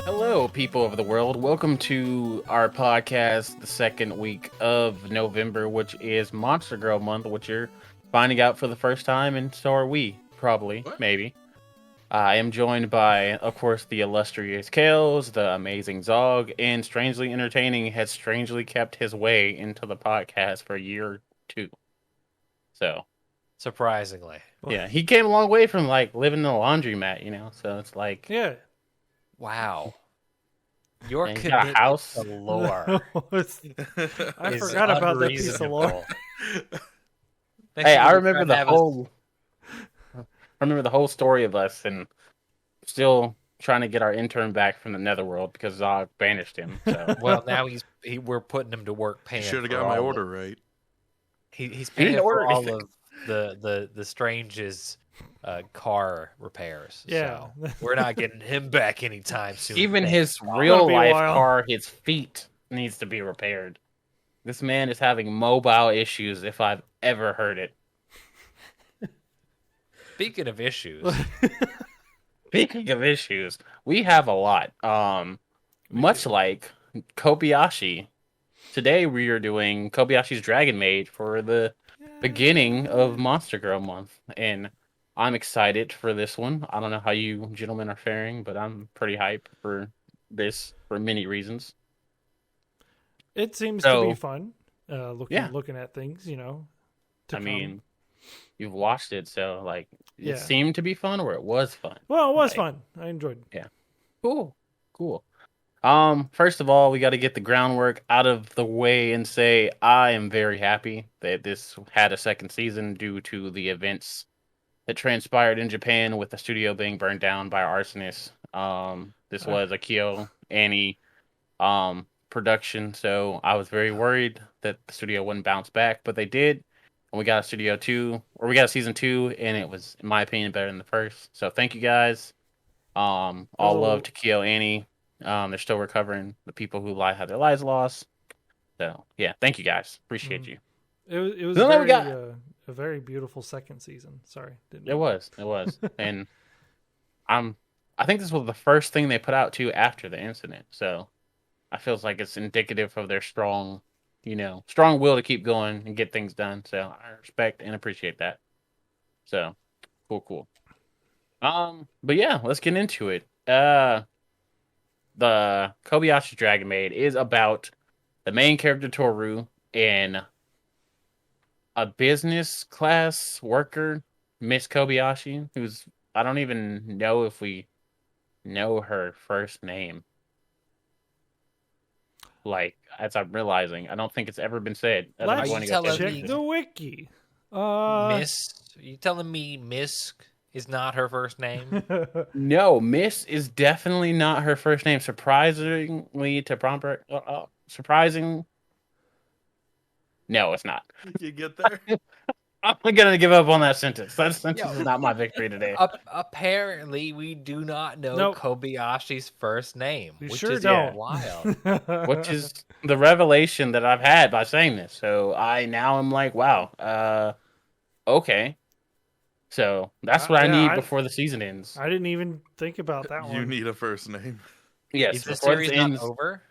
Hello, people of the world. Welcome to our podcast, the second week of November, which is Monster Girl Month, which you're finding out for the first time, and so are we, probably, What? maybe. I am joined by, of course, the illustrious Kelz, the amazing Zog, and strangely entertaining has strangely kept his way into the podcast for a year or two. So, Surprisingly. yeah, he came a long way from, like, living in a laundromat, you know? So it's like, Yeah. Wow. Your and he got a commitment house. to lore I is forgot about that piece of lore. unreasonable. Hey, I Next remember week the we're whole. I remember the whole story of us, and still trying to get our intern back from the Netherworld because Zog banished him. So well, now we're putting him to work You paying. should have for got my all order of- right. He's He didn't paying for order all anything. of the Strange's car repairs. Yeah. So we're not getting him back anytime soon. even his Gonna real be a life while. car, his feet needs to be repaired. This man is having mobile issues, if I've ever heard it. Speaking of issues, Speaking of issues, we have a lot. Much like Kobayashi. Today we are doing Kobayashi's Dragon Maid for the beginning of Monster Girl Month, and I'm excited for this one. I don't know how you gentlemen are faring, but I'm pretty hyped for this for many reasons. It seems So- to be fun. Looking at things, to I come. mean, you've watched it, so like Yeah. it seemed to be fun, or it was fun. Well, it was like- fun. I enjoyed it. Cool. First of all, we got to get the groundwork out of the way and say I am very happy that this had a second season due to the events that transpired in Japan with the studio being burned down by arsonists. This was a Kyo Annie production, so I was very worried that the studio wouldn't bounce back, but they did. And we got we got a season 2, and it was, in my opinion, better than the first. So thank you guys. All love to Kyo Annie. They're still recovering. The people who had their lives lost. So yeah, thank you guys. Appreciate you. It was Then we very, got- a very beautiful second season. Sorry, didn't It was, and I think this was the first thing they put out too after the incident. So I feels like it's indicative of their strong will to keep going and get things done. So I respect and appreciate that. So cool. But yeah, let's get into it. The Kobayashi Dragon Maid is about the main character Toru and a business class worker, Miss Kobayashi, who's, I don't even know if we know her first name. Like, as I'm realizing, I don't think it's ever been said. as I'm Let's going to tell go us- through check this. the wiki. Miss, you telling me Miss is not her first name? No, Miss is definitely not her first name. Surprisingly, surprising. No, it's not. You get there? I'm gonna give up on that sentence. That sentence is not my victory today. Apparently, we do not know Nope. Kobayashi's first name, We which sure is don't. wild. Which is the revelation that I've had by saying this. So I now am like, wow, okay. So that's what I Yeah, need I- before the season ends. I didn't even think about that You one. need a first name. Yes, Is the before series this not ends. over?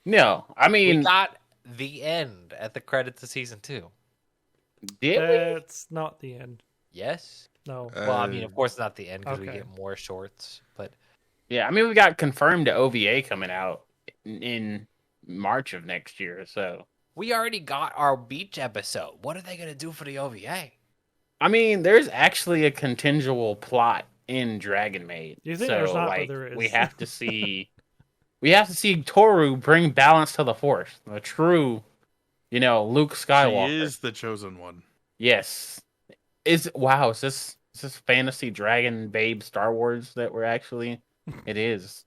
No, I We mean, got the end at the credits of season 2. did we? That's not the end. Yes. No. Well, I mean, of course, not the end because we okay. get more shorts, but Yeah, I mean, we got confirmed OVA coming out in March of next year. So we already got our beach episode. What are they gonna do for the OVA? I mean, there's actually a contingent plot in Dragon Maid. You think so, there's not, but like, there is. we have to see, Toru bring balance to the Force. The true, Luke Skywalker. She is the chosen one. Yes. Is this fantasy dragon babe Star Wars that we're actually? It is.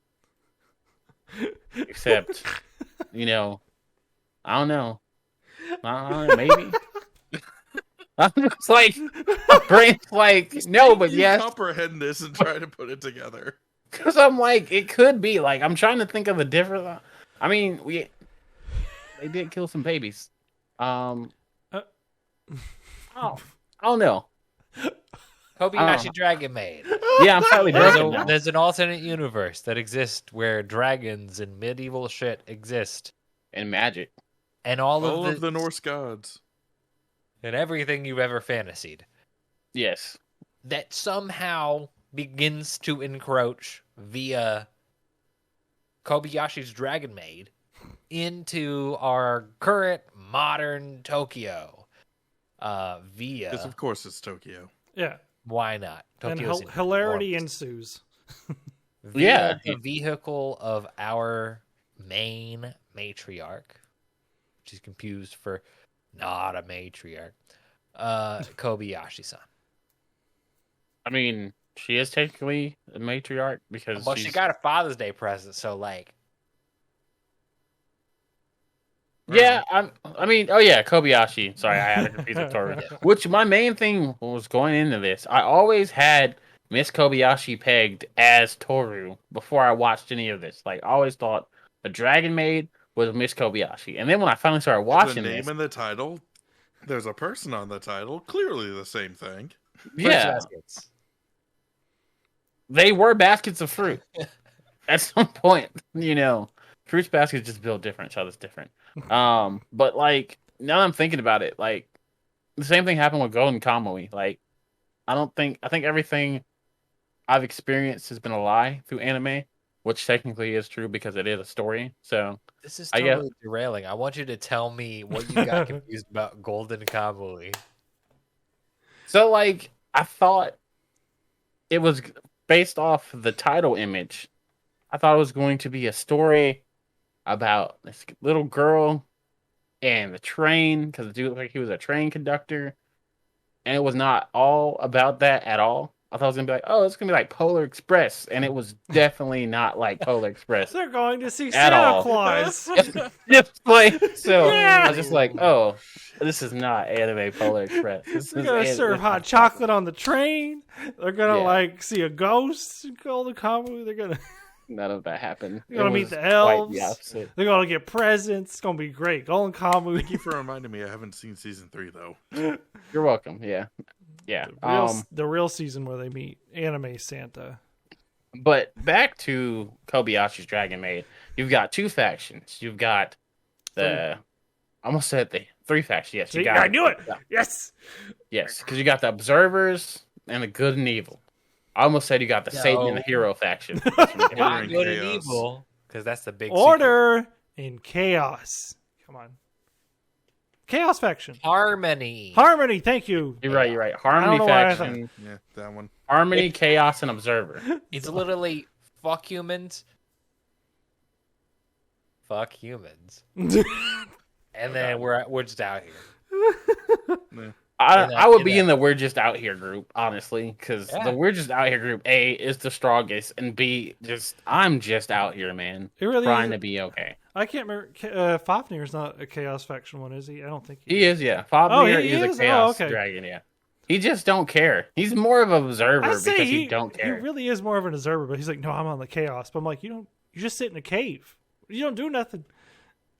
Except, I don't know. Maybe. I'm just like, my brain's like, no, but You yes. comprehend this and try to put it together. Because I'm like, it could be. Like, I'm trying to think of a different. I mean, they did kill some babies. Oh, I don't know. Kobayashi Dragon Maid. Yeah, I'm slightly broken now. There's an alternate universe that exists where dragons and medieval shit exist, And magic. and all All of of the Norse gods. and everything you've ever fantasied Yes. that somehow begins to encroach via Kobayashi's Dragon Maid into our current modern Tokyo. Because Via of course it's Tokyo. Yeah. why not? And Tokyo's hilarity enormous. ensues. Via Yeah. the vehicle of our main matriarch, which is confused for not a matriarch, Kobayashi-san. I mean, she is technically a matriarch because Well, she's... she got a Father's Day present, so like, Yeah, I mean, oh yeah, Kobayashi. Sorry, I had to confuse with Toru. Which my main thing was going into this. I always had Miss Kobayashi pegged as Toru before I watched any of this. Like, I always thought a Dragon Maid was Miss Kobayashi. And then when I finally started The watching name this, and the title. There's a person on the title. Clearly the same thing. yeah, baskets. they were baskets of fruit. At some point, you know, fruits baskets just built different. So it's different. But like now that I'm thinking about it, like the same thing happened with Golden Kamuy. Like, I think everything I've experienced has been a lie through anime, which technically is true because it is a story. So This is I guess- totally derailing. I want you to tell me what you got confused about Golden Kamuy. like I thought it was based off the title image. I thought it was going to be a story about this little girl and the train, because the dude looked like he was a train conductor, and it was not all about that at all. I thought it was gonna be like, oh, it's gonna be like Polar Express, and it was definitely not like Polar Express They're going to see At Santa all. Claus. Just like so. Yeah. I was just like, oh, this is not anime Polar Express. This They're is gonna anime- serve hot chocolate on the train. They're gonna Yeah. like see a ghost in Golden Kamuy. They're gonna None of that happened. You're gonna It meet was the quite elves. the opposite. they're gonna get presents. It's gonna be great. Golden Kamuy. Thank you for reminding me I haven't seen season 3 though. You're welcome. Yeah, yeah. The real season where they meet anime Santa. But back to Kobayashi's Dragon Maid, you've got two factions. You've got the I almost said the three factions. Yes, you See, got. I knew it. Yes. Yes, because you got the observers and the good and evil. I almost said you got the Satan and the No. hero faction. Order Not and good and chaos. evil, because that's the big secret. Order in chaos. Come on. Chaos faction. Harmony. Harmony. Thank you. You're right. You're right. I Harmony don't know why I faction, Yeah, that one. harmony, chaos, and observer. It's literally fuck humans. Fuck humans. And then we're just out here. Yeah. I would be in the we're just out here group, honestly, because Yeah. the we're just out here group A is the strongest, and B I'm just out here, man, It really trying is. to be okay. I can't remember. Fafnir's not a chaos faction one, is he? I don't think He is, yeah. Fafnir Oh, he is is? a chaos Oh, okay. dragon, yeah. He just don't care. He's more of an observer I because say he don't care. He really is more of an observer, but he's like, no, I'm on the chaos. But I'm like, you just sit in a cave. You don't do nothing.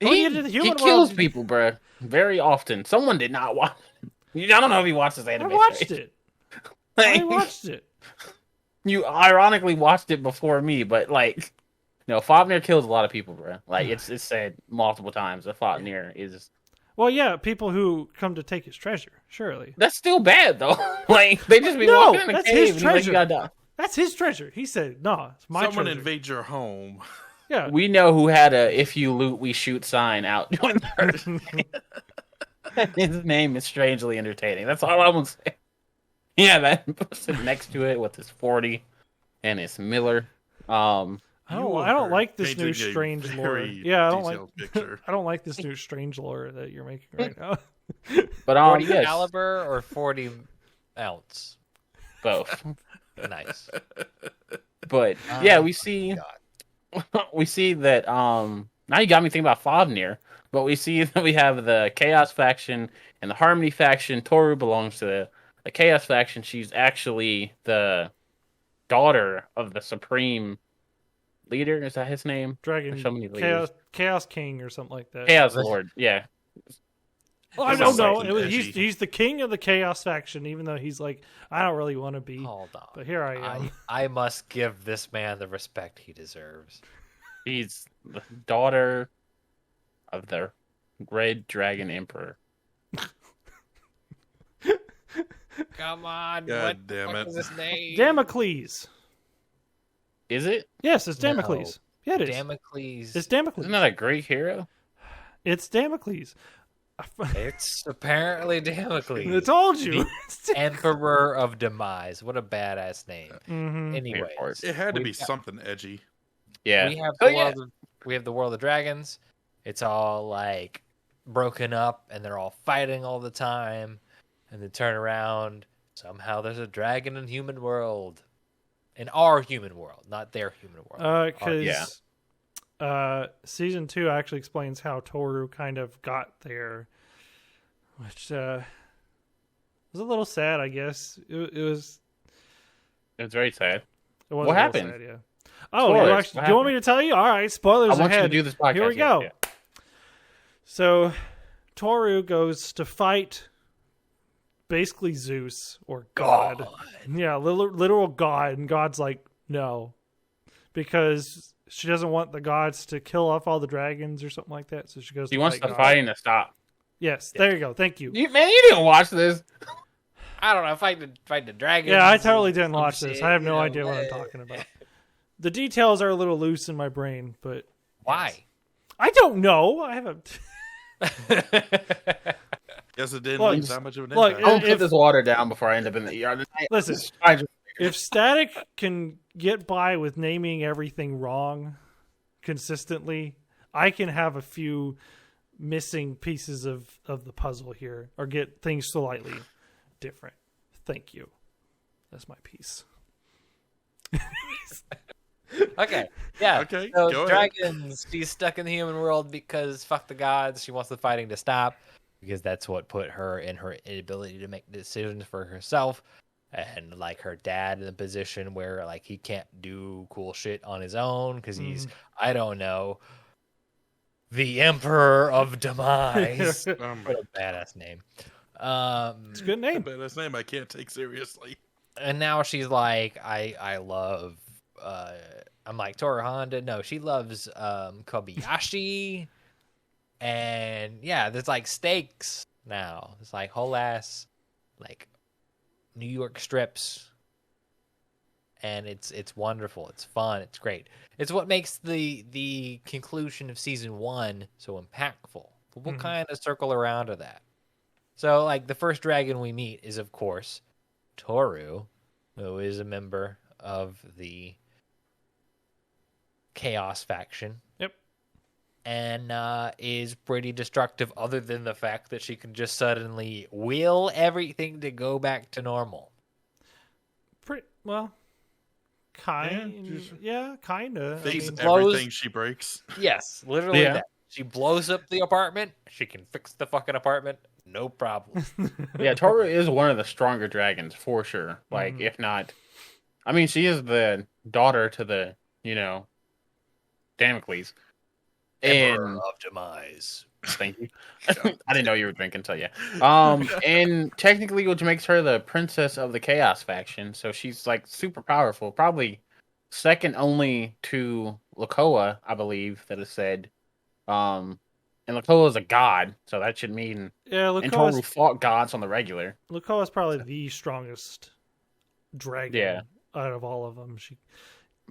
Going He, into the he human kills world- people, bruh. Very often. Someone did not watch. I don't know if you watched this I anime. watched straight. it. I watched it. You ironically watched it before me, but like, no, Fafnir kills a lot of people, bruh. Like it's said multiple times that Fafnir is. Well, yeah, people who come to take his treasure, surely. That's still bad though. Like they just be No, walking in a that's cave his and he's like, treasure. you gotta die. That's his treasure. He said, no, it's my Someone treasure. invades your home. Yeah. We know who had a "If you loot, we shoot" sign out doing the His name is strangely entertaining. That's all I'm gonna say. Yeah, that sitting next to it with his 40 and his Miller. I don't like this new Painting a strange lore. very Yeah, I don't like detailed picture. I don't like this new strange lore that you're making right now. But 40 yes, caliber or 40 ounce? both. Nice. But yeah, we see that now you got me thinking about Fafnir, but we see that we have the Chaos faction and the Harmony faction. Toru belongs to the Chaos faction. She's actually the daughter of the Supreme Leader. Is that his name? Dragon There's so many leaders. Chaos King or something like that. Chaos Lord. Yeah. Well, I This don't is know. something edgy. He's the king of the chaos faction, even though he's like, I don't really want to be. Hold on. But here I am. I must give this man the respect he deserves. She's the daughter of the Red Dragon Emperor. Come on. God what damn the fuck it. is his name? Damocles. Is it? Yes, it's No. Damocles. Yeah, it is. Damocles. It's Damocles. Isn't that a Greek hero? It's Damocles. It's apparently Damocles. I told you. Emperor of Demise. What a badass name. Mhm. Anyways, It had to we be got- something edgy. Yeah. we have Oh, the yeah. world. We have the world of dragons. It's all like broken up, and they're all fighting all the time. And then turn around. Somehow there's a dragon in human world, in our human world, not their human world. Because yeah. season 2 actually explains how Toru kind of got there, which was a little sad, I guess. It was. It was very sad. It was What a little happened? sad, yeah. Oh, Spoilers. do you want me to tell you? All right, spoilers I want ahead. you to do this podcast. Here we yeah, go. yeah. So, Toru goes to fight basically Zeus or God. Yeah, literal God. And God's like, no. Because she doesn't want the gods to kill off all the dragons or something like that. So she goes He to wants fight the God. fighting to stop. Yes, there you go. Thank you. Man, you didn't watch this. I don't know. Fight the dragons. Yeah, I totally didn't some watch this. shit, I have you no know, idea what I'm talking about. The details are a little loose in my brain, but Why? I don't know. I haven't. Guess it didn't Look, leave that much of an look, impact. I'm gonna If- put this water down before I end up in the ER tonight. Listen, I just if Static can get by with naming everything wrong consistently, I can have a few missing pieces of the puzzle here or get things slightly different. Thank you. That's my piece. Okay. Yeah. Okay, So go ahead. dragons. She's stuck in the human world because fuck the gods. She wants the fighting to stop because that's what put her in her inability to make decisions for herself, and like her dad in a position where like he can't do cool shit on his own because he's I don't know the Emperor of Demise. What a badass name. It's a good name. But his name I can't take seriously. And now she's like, I love I'm like Toru Honda. No, she loves Kobayashi. And yeah, there's like stakes now. It's like whole ass like New York strips. And it's wonderful. It's fun. It's great. It's what makes the conclusion of season 1 so impactful. But we'll kind of circle around to that. So like the first dragon we meet is of course Toru, who is a member of the Chaos faction. Yep. And is pretty destructive other than the fact that she can just suddenly will everything to go back to normal. Well, kind of. Fix blows- everything she breaks. Yes, literally Yeah. that. She blows up the apartment. She can fix the fucking apartment. No problem. yeah, Toru is one of the stronger dragons for sure. Like, if not, I mean, she is the daughter to the, Damocles. Emperor And of Demise. thank you. I didn't know you were drinking, so yeah. And technically, which makes her the princess of the Chaos faction. So she's like super powerful, probably second only to Lakoa, I believe that is said. And Lakoa is a god, so that should mean. Yeah, And Toru fought gods on the regular. Lukoa is probably the strongest dragon Yeah. out of all of them.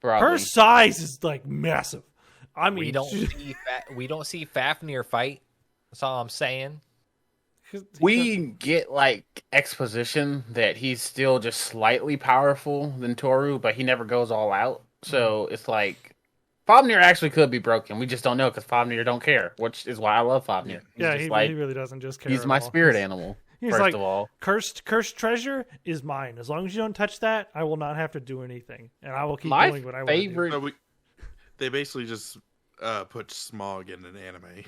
Probably. Her size is like massive. I mean, We don't see Fafnir fight. That's all I'm saying. We get like exposition that he's still just slightly powerful than Toru, but he never goes all out. So it's like Fafnir actually could be broken. We just don't know because Fafnir don't care, which is why I love Fafnir. He's yeah, just he like, really doesn't just care. he's at my all. spirit animal. He's First like, of all, cursed treasure is mine. As long as you don't touch that, I will not have to do anything, and I will keep my doing what I favorite. So they basically just put Smog in an anime.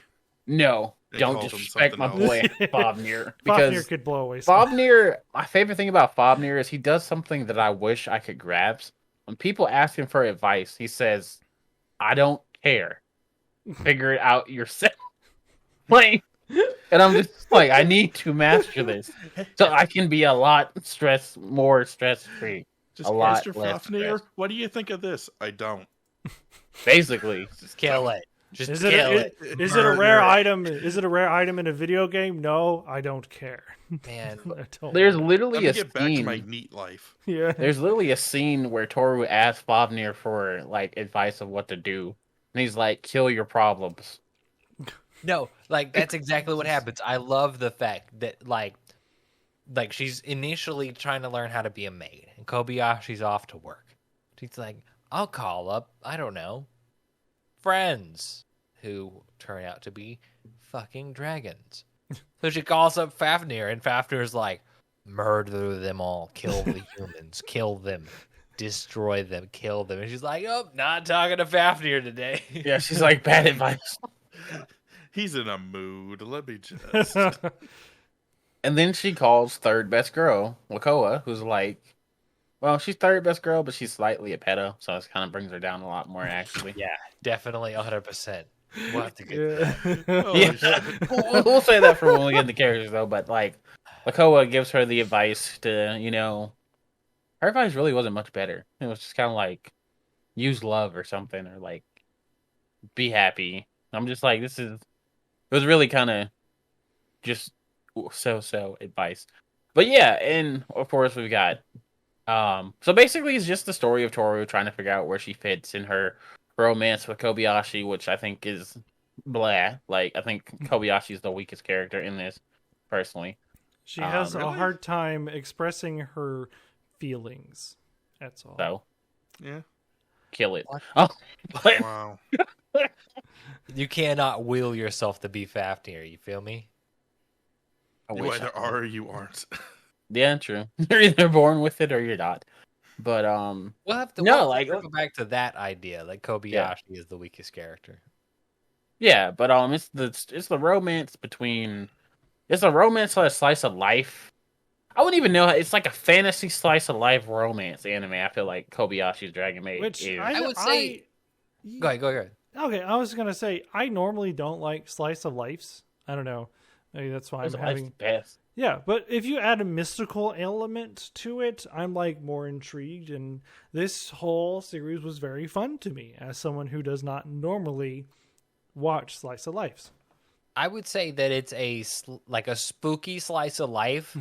No, They don't called him disrespect my something boy else. Fafnir Fafnir because could blow away. Some. Fafnir. My favorite thing about Fafnir is he does something that I wish I could grasp. When people ask him for advice, he says, "I don't care. Figure it out yourself." Like And I'm just like, I need to master this so I can be a lot more stress free, a Just lot Mr. less Fafnir, stress. what do you think of this? I don't. Basically, Just kill it. Just Is kill it it. is it a Murder rare it. item? Is it a rare item in a video game? No, I don't care. Man, I don't there's want literally Let me a get back to my scene. neat life. it. Yeah. There's literally a scene where Toru asks Fafnir for like advice of what to do, and he's like, "Kill your problems." no, like that's exactly what happens. I love the fact that like she's initially trying to learn how to be a maid, and Kobayashi's off to work. She's like, I'll call up, I don't know, friends who turn out to be fucking dragons. So she calls up Fafnir, and Fafnir's like, murder them all, kill the humans, kill them, destroy them, kill them. And she's like, oh, not talking to Fafnir today. Yeah, she's like, bad advice. He's in a mood. Let me just. And then she calls third best girl, Lakoa, who's like, well, she's third best girl, but she's slightly a pedo, so it kind of brings her down a lot more, actually. Yeah, definitely 100%. We'll have to get Yeah. Oh, Yeah, shit. we'll say that for when we get into characters, though. But like, Lakoa gives her the advice to, her advice really wasn't much better. It was just kind of like, use love or something, or like, be happy. I'm just like, it was really kind of just so advice. But yeah, and of course we've got, so basically it's just the story of Toru trying to figure out where she fits in her romance with Kobayashi, which I think is blah. Like, I think Kobayashi is the weakest character in this, personally. She has a Really? hard time expressing her feelings. That's all. So, Yeah. kill it. What? Oh, but, Wow. You cannot will yourself to be Fafnir, you feel me? I You wish either I are or you aren't. Yeah, true. You're either born with it or you're not. But We'll have to, No, we'll have like- to circle back to that idea, like Kobayashi is the weakest character. yeah, but it's the romance between, it's a romance slash slice of life. I wouldn't even know. It's like a fantasy slice of life romance anime. I feel like Kobayashi's Dragon Maid Which is. I would say- Go ahead. Okay, I was gonna say I normally don't like slice of lives. I don't know. Maybe that's why I'm Slice of life's having. the best. Yeah, but if you add a mystical element to it, I'm like more intrigued. And this whole series was very fun to me as someone who does not normally watch slice of lives. I would say that it's like a spooky slice of life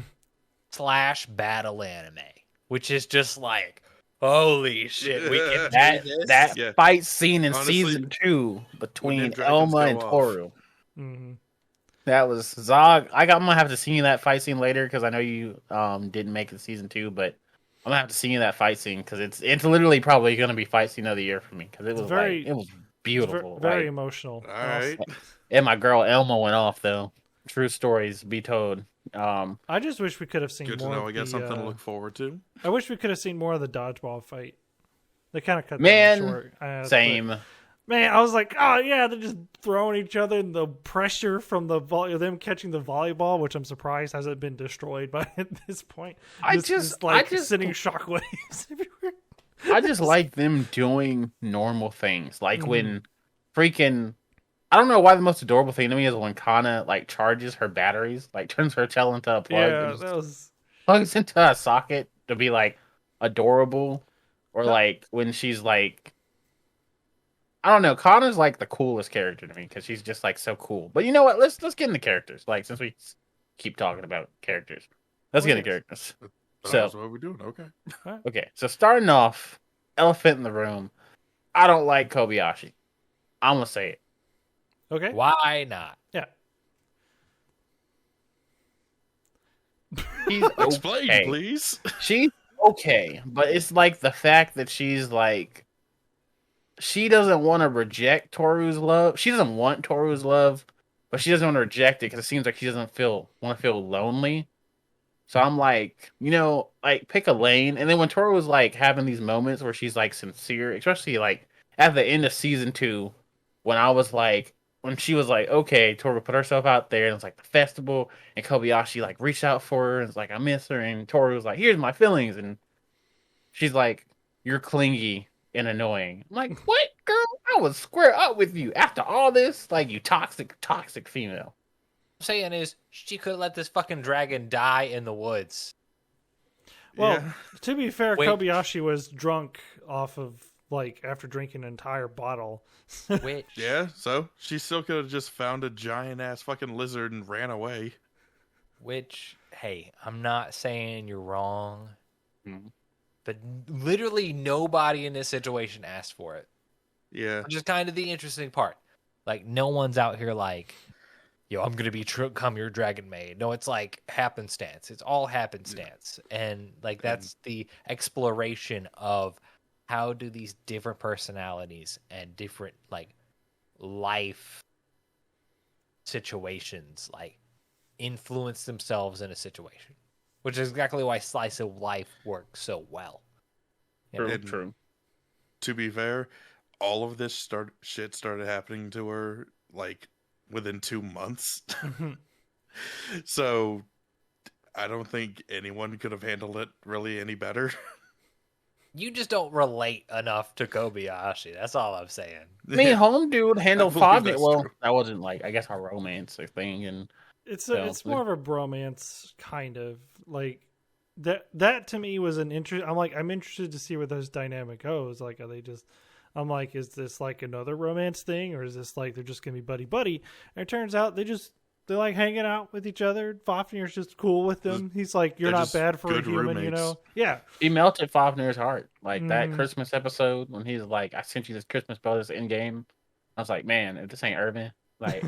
/ battle anime, which is just like, holy shit, we can That do this. that Yeah. fight scene in Honestly, season 2 between when them dragons Elma go and off. Toru. Hmm That was Zog. I'm gonna have to see you that fight scene later because I know you didn't make it to season 2, but I'm gonna have to see you that fight scene because it's literally probably gonna be fight scene of the year for me because it was very- it was beautiful. Very like, emotional. All right. and my girl Elma went off though. True stories be told. I just wish we could have seen Good to more. know. of I got the, something to look forward to. I wish we could have seen more of the dodgeball fight. They kind of cut Man, that short. Same. But, man, I was like, oh yeah, they're just throwing each other, and the pressure from them catching the volleyball, which I'm surprised hasn't been destroyed by at this point. I just sending shockwaves everywhere. I just like them doing normal things. Like Mm-hmm. when freaking, I don't know why the most adorable thing to me is when Kana like charges her batteries, like turns her tail into a plug Yeah, and just that was. plugs into a socket to be like adorable. Or like when she's like, I don't know, Kana's like the coolest character to me because she's just like so cool. But you know what? Let's get into characters. Like since we keep talking about characters, let's get into characters. So- That's what we're doing. Okay. Okay, so starting off, elephant in the room. I don't like Kobayashi. I'm gonna say it. Okay. Why not? Yeah. She's Explain, okay. please. She's okay, but it's like the fact that she's like, she doesn't want to reject Toru's love. She doesn't want Toru's love, but she doesn't want to reject it because it seems like she doesn't want to feel lonely. So I'm like, like pick a lane. And then when Toru was like having these moments where she's like sincere, especially like at the end of season 2, when she was like, okay, Toru put herself out there, and it's like the festival, and Kobayashi like reached out for her, and it's like, I miss her, and Toru was like, here's my feelings, and she's like, you're clingy and annoying. I'm like, what, girl? I would square up with you after all this, like, you toxic female. saying is she could let this fucking dragon die in the woods. Well, Yeah. to be fair, Wait. Kobayashi was drunk off of, like, after drinking an entire bottle. Which Yeah, so she still could have just found a giant ass fucking lizard and ran away. Which, hey, I'm not saying you're wrong, Mhm. but literally nobody in this situation asked for it. Yeah. Which is kind of the interesting part. Like, no one's out here like, yo, I'm going to become your dragon maid. No, it's like happenstance. It's all happenstance. And, like, that's the exploration of how do these different personalities and different, like, life situations, like, influence themselves in a situation. Which is exactly why slice of life works so well. You know? True, And- true. To be fair, all of this shit started happening to her like within 2 months. So I don't think anyone could have handled it really any better. You just don't relate enough to Kobayashi. That's all I'm saying. Me, home dude handled believe five. that's Well, true. that wasn't like I guess a romance or thing, and It's So, it's more of a bromance, kind of. Like, that to me was an interest. I'm interested to see where this dynamic goes. Like, are they just... I'm like, is this like another romance thing, or is this like they're just gonna be buddy? And it turns out they're like hanging out with each other. Fafnir's just cool with them. He's like, you're they're not just bad for a good human, you roommates. know? Yeah. he melted Fafnir's heart. Like that Mhm. Christmas episode when he's like, "I sent you this Christmas bonus in game." I was like, "Man, if this ain't Irvin." Like,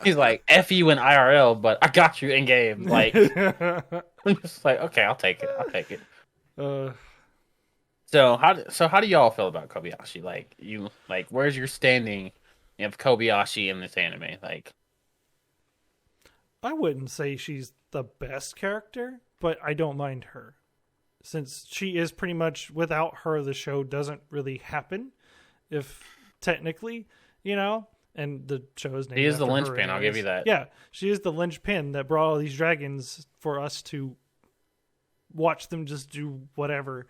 he's like, "F you in IRL, but I got you in game." Like, I'm just like, okay, I'll take it. I'll take it. uh, So how do y'all feel about Kobayashi? Like where's your standing of Kobayashi in this anime? Like, I wouldn't say she's the best character, but I don't mind her. Since she is pretty much, without her, the show doesn't really happen, if technically, you know? And the show is named she is the after her linchpin, I'll give anyways. you that. Yeah, she is the linchpin that brought all these dragons for us to watch them just do whatever.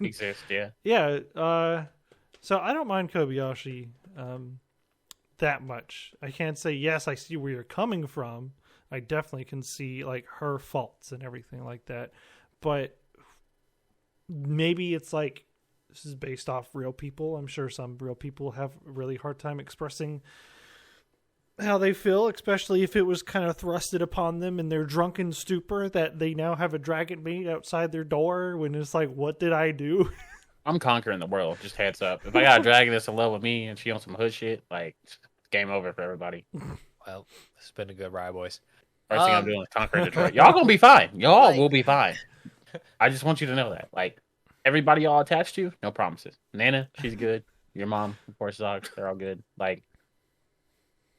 Exist, yeah. Yeah, so I don't mind Kobayashi that much. I can't say, yes, I see where you're coming from. I definitely can see like her faults and everything like that. But maybe it's like this is based off real people. I'm sure some real people have a really hard time expressing how they feel, especially if it was kind of thrusted upon them in their drunken stupor that they now have a dragon maid outside their door when it's like, what did I do? I'm conquering the world, just heads up. If I got a dragon that's in love with me and she on some hood shit, like it's game over for everybody. Well, it's been a good ride, boys. First thing I'm doing is conquering Detroit. Y'all gonna be fine. Y'all Like- will be fine. I just want you to know that. Like everybody y'all attached to, no promises. Nana, she's good. Your mom, of course, dogs, they're all good. Like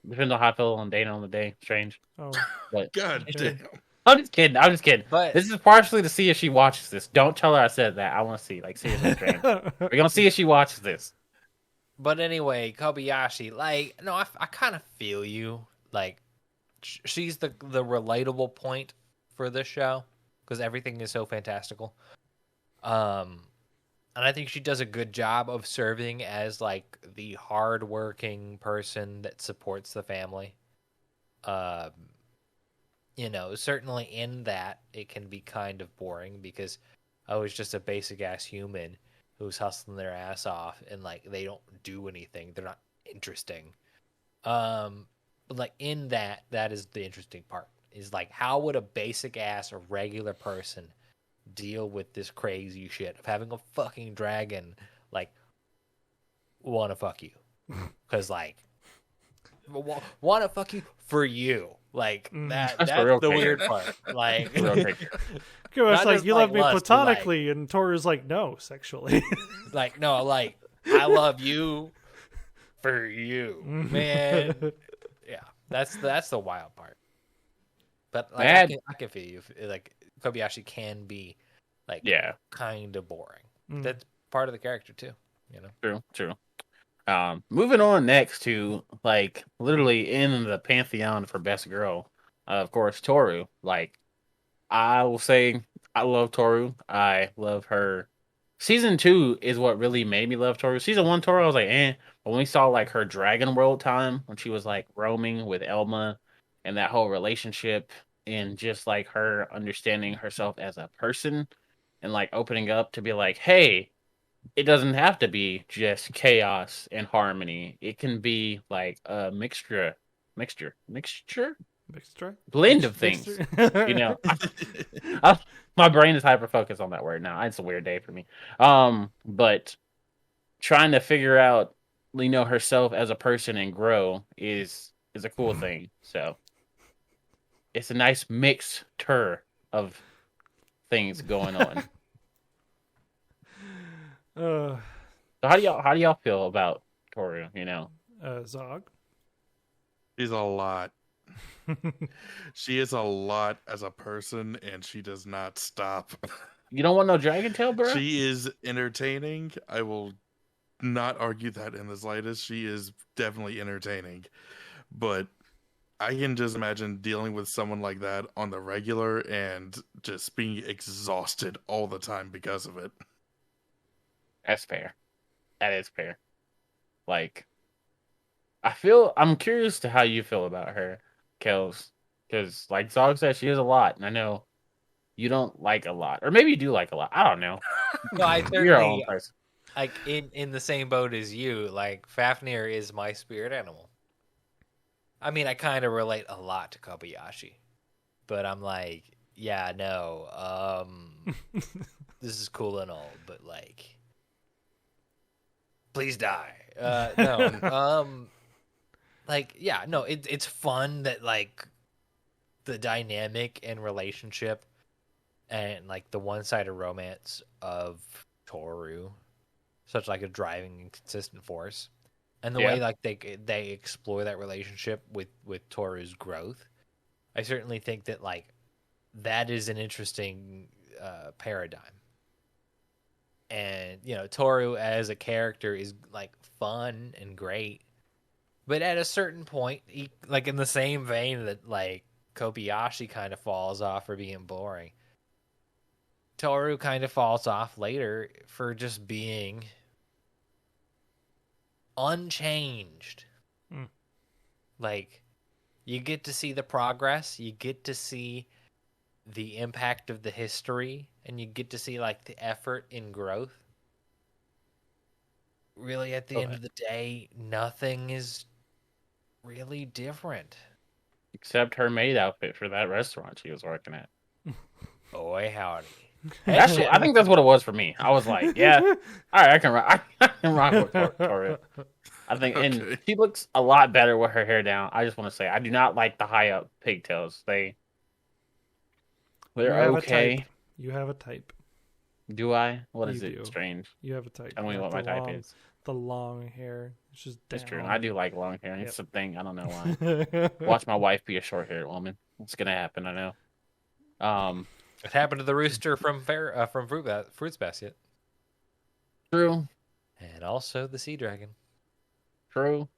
depends on how I feel on Dana on the day. Strange. Oh, But God damn. I'm just kidding. I'm just kidding. But This is partially to see if she watches this. Don't tell her I said that. I want to see. Like seriously, Strange. We're gonna see if she watches this. But anyway, Kobayashi, like, no, I kind of feel you. Like, she's the relatable point for this show because everything is so fantastical. And I think she does a good job of serving as like the hardworking person that supports the family. You know, certainly in that it can be kind of boring because I was just a basic ass human who's hustling their ass off and like they don't do anything. They're not interesting. But like in that is the interesting part. Is like how would a basic ass or regular person deal with this crazy shit of having a fucking dragon like wanna fuck you? Because like wanna fuck you for you. Like that's That's the real the kicker. weird part. Like Real kicker. It's Not like, just you like love me lust, but like- platonically, and Toru's like, no, sexually. like no, like I love you for you, man. Yeah, that's the wild part. But like, Mad. I can feel you. Like Kobayashi can be like Yeah, kind of boring. Mm. That's part of the character too. You know. true. Moving on next to like literally in the pantheon for best girl, of course, Toru. Like, I will say I love Toru. I love her season 2 is what really made me love Toru. Season 1 Toru, I was like, eh. But when we saw like her Dragon World time, when she was like roaming with Elma, and that whole relationship, and just like her understanding herself as a person, and like opening up to be like, hey, it doesn't have to be just chaos and harmony. It can be like a mixture, Mixture? blend of things. You know, my brain is hyper focused on that word now. It's a weird day for me. But trying to figure out, herself as a person and grow is a cool thing. So it's a nice mixture of things going on. Uh, So how do y'all feel about Toru? Zog. She's a lot. She is a lot as a person, and she does not stop. You don't want no Dragon Tail, bro? She is entertaining. I will not argue that in the slightest. She is definitely entertaining. But I can just imagine dealing with someone like that on the regular and just being exhausted all the time because of it. That's fair. That is fair. Like, I'm curious to how you feel about her, Kelz. Because, like Zog said, she is a lot. And I know you don't like a lot. Or maybe you do like a lot. I don't know. No, I You're your own certainly person. like in the same boat as you. Like Fafnir is my spirit animal. I mean, I kind of relate a lot to Kobayashi, but I'm like, yeah, no, this is cool and all, but like, please die. No, like, yeah, no, it's fun that like the dynamic and relationship and like the one-sided romance of Toru, such like a driving and consistent force, and the way like they explore that relationship with Toru's growth. I certainly think that like that is an interesting paradigm. And Toru as a character is like fun and great, but at a certain point, like in the same vein that like Kobayashi kind of falls off for being boring, Toru kind of falls off later for just being unchanged. Like, you get to see the progress, you get to see the impact of the history, and you get to see like the effort in growth. Really, at the end of the day, nothing is really different. Except her maid outfit for that restaurant she was working at. Boy, howdy. Actually, I think that's what it was for me. I was like, yeah, all right, I can rock with Toru. I think, and she looks a lot better with her hair down. I just want to say, I do not like the high up pigtails. They're okay. You have a type. Do I? What You is it? do. Strange. You have a type. Tell me what my type is. The long hair. It's just down. It's true. I do like long hair. It's a thing. I don't know why. Watch my wife be a short haired woman. It's gonna happen. I know. It happened to the rooster from Fruits Basket. True. And also the sea dragon. True.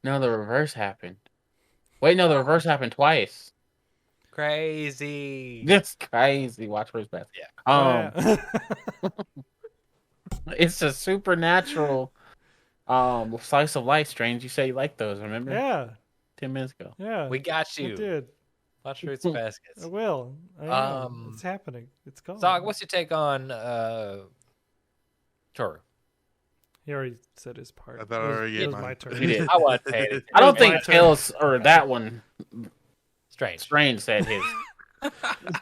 No, the reverse happened. Wait, no, the reverse happened twice. Crazy. That's crazy. Watch Fruits Basket. Yeah. It's a supernatural slice of life. Strange. You say you like those, remember? Yeah. 10 minutes ago. Yeah. We got you. I did. Watch Fruits Baskets. I will. It's happening. It's going. Zog, what's your take on Toru? He already said his part. I thought I already it gave was mine. my turn. He did. I wasn't paying attention. I don't think My turn. Kelz or that one Strange. said his.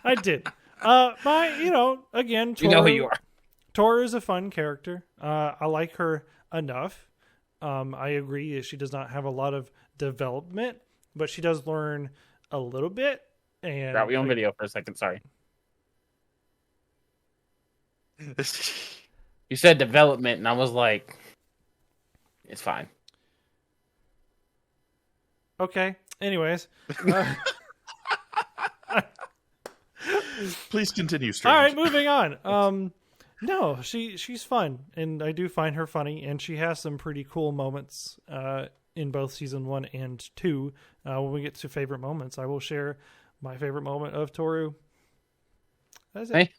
I did. Again, Toru, You know who you are. Toru is a fun character. I like her enough. I agree she does not have a lot of development, but she does learn a little bit. And Got me on video for a second. Sorry. You said development, and I was like, it's fine. Okay. Anyways. Please continue, Strange. All right, moving on. No, she's fun, and I do find her funny, and she has some pretty cool moments in both season 1 and 2. When we get to favorite moments, I will share my favorite moment of Toru. That's it. Hey,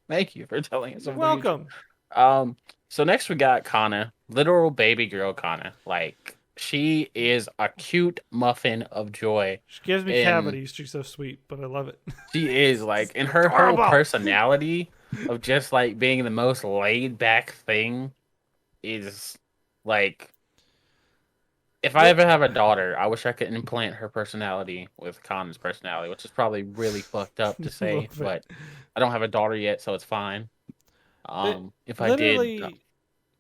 Thank you for telling us. You're of the future. welcome. So next we got Kana, literal baby girl Kana. Like she is a cute muffin of joy. She gives me And cavities. She's so sweet, but I love it. she is like, and her whole Adorable. personality of just like being the most laid back thing is like. If I ever have a daughter, I wish I could implant her personality with Kana's personality, which is probably really fucked up to say, Love it. but I don't have a daughter yet, so it's fine. If I Literally, did,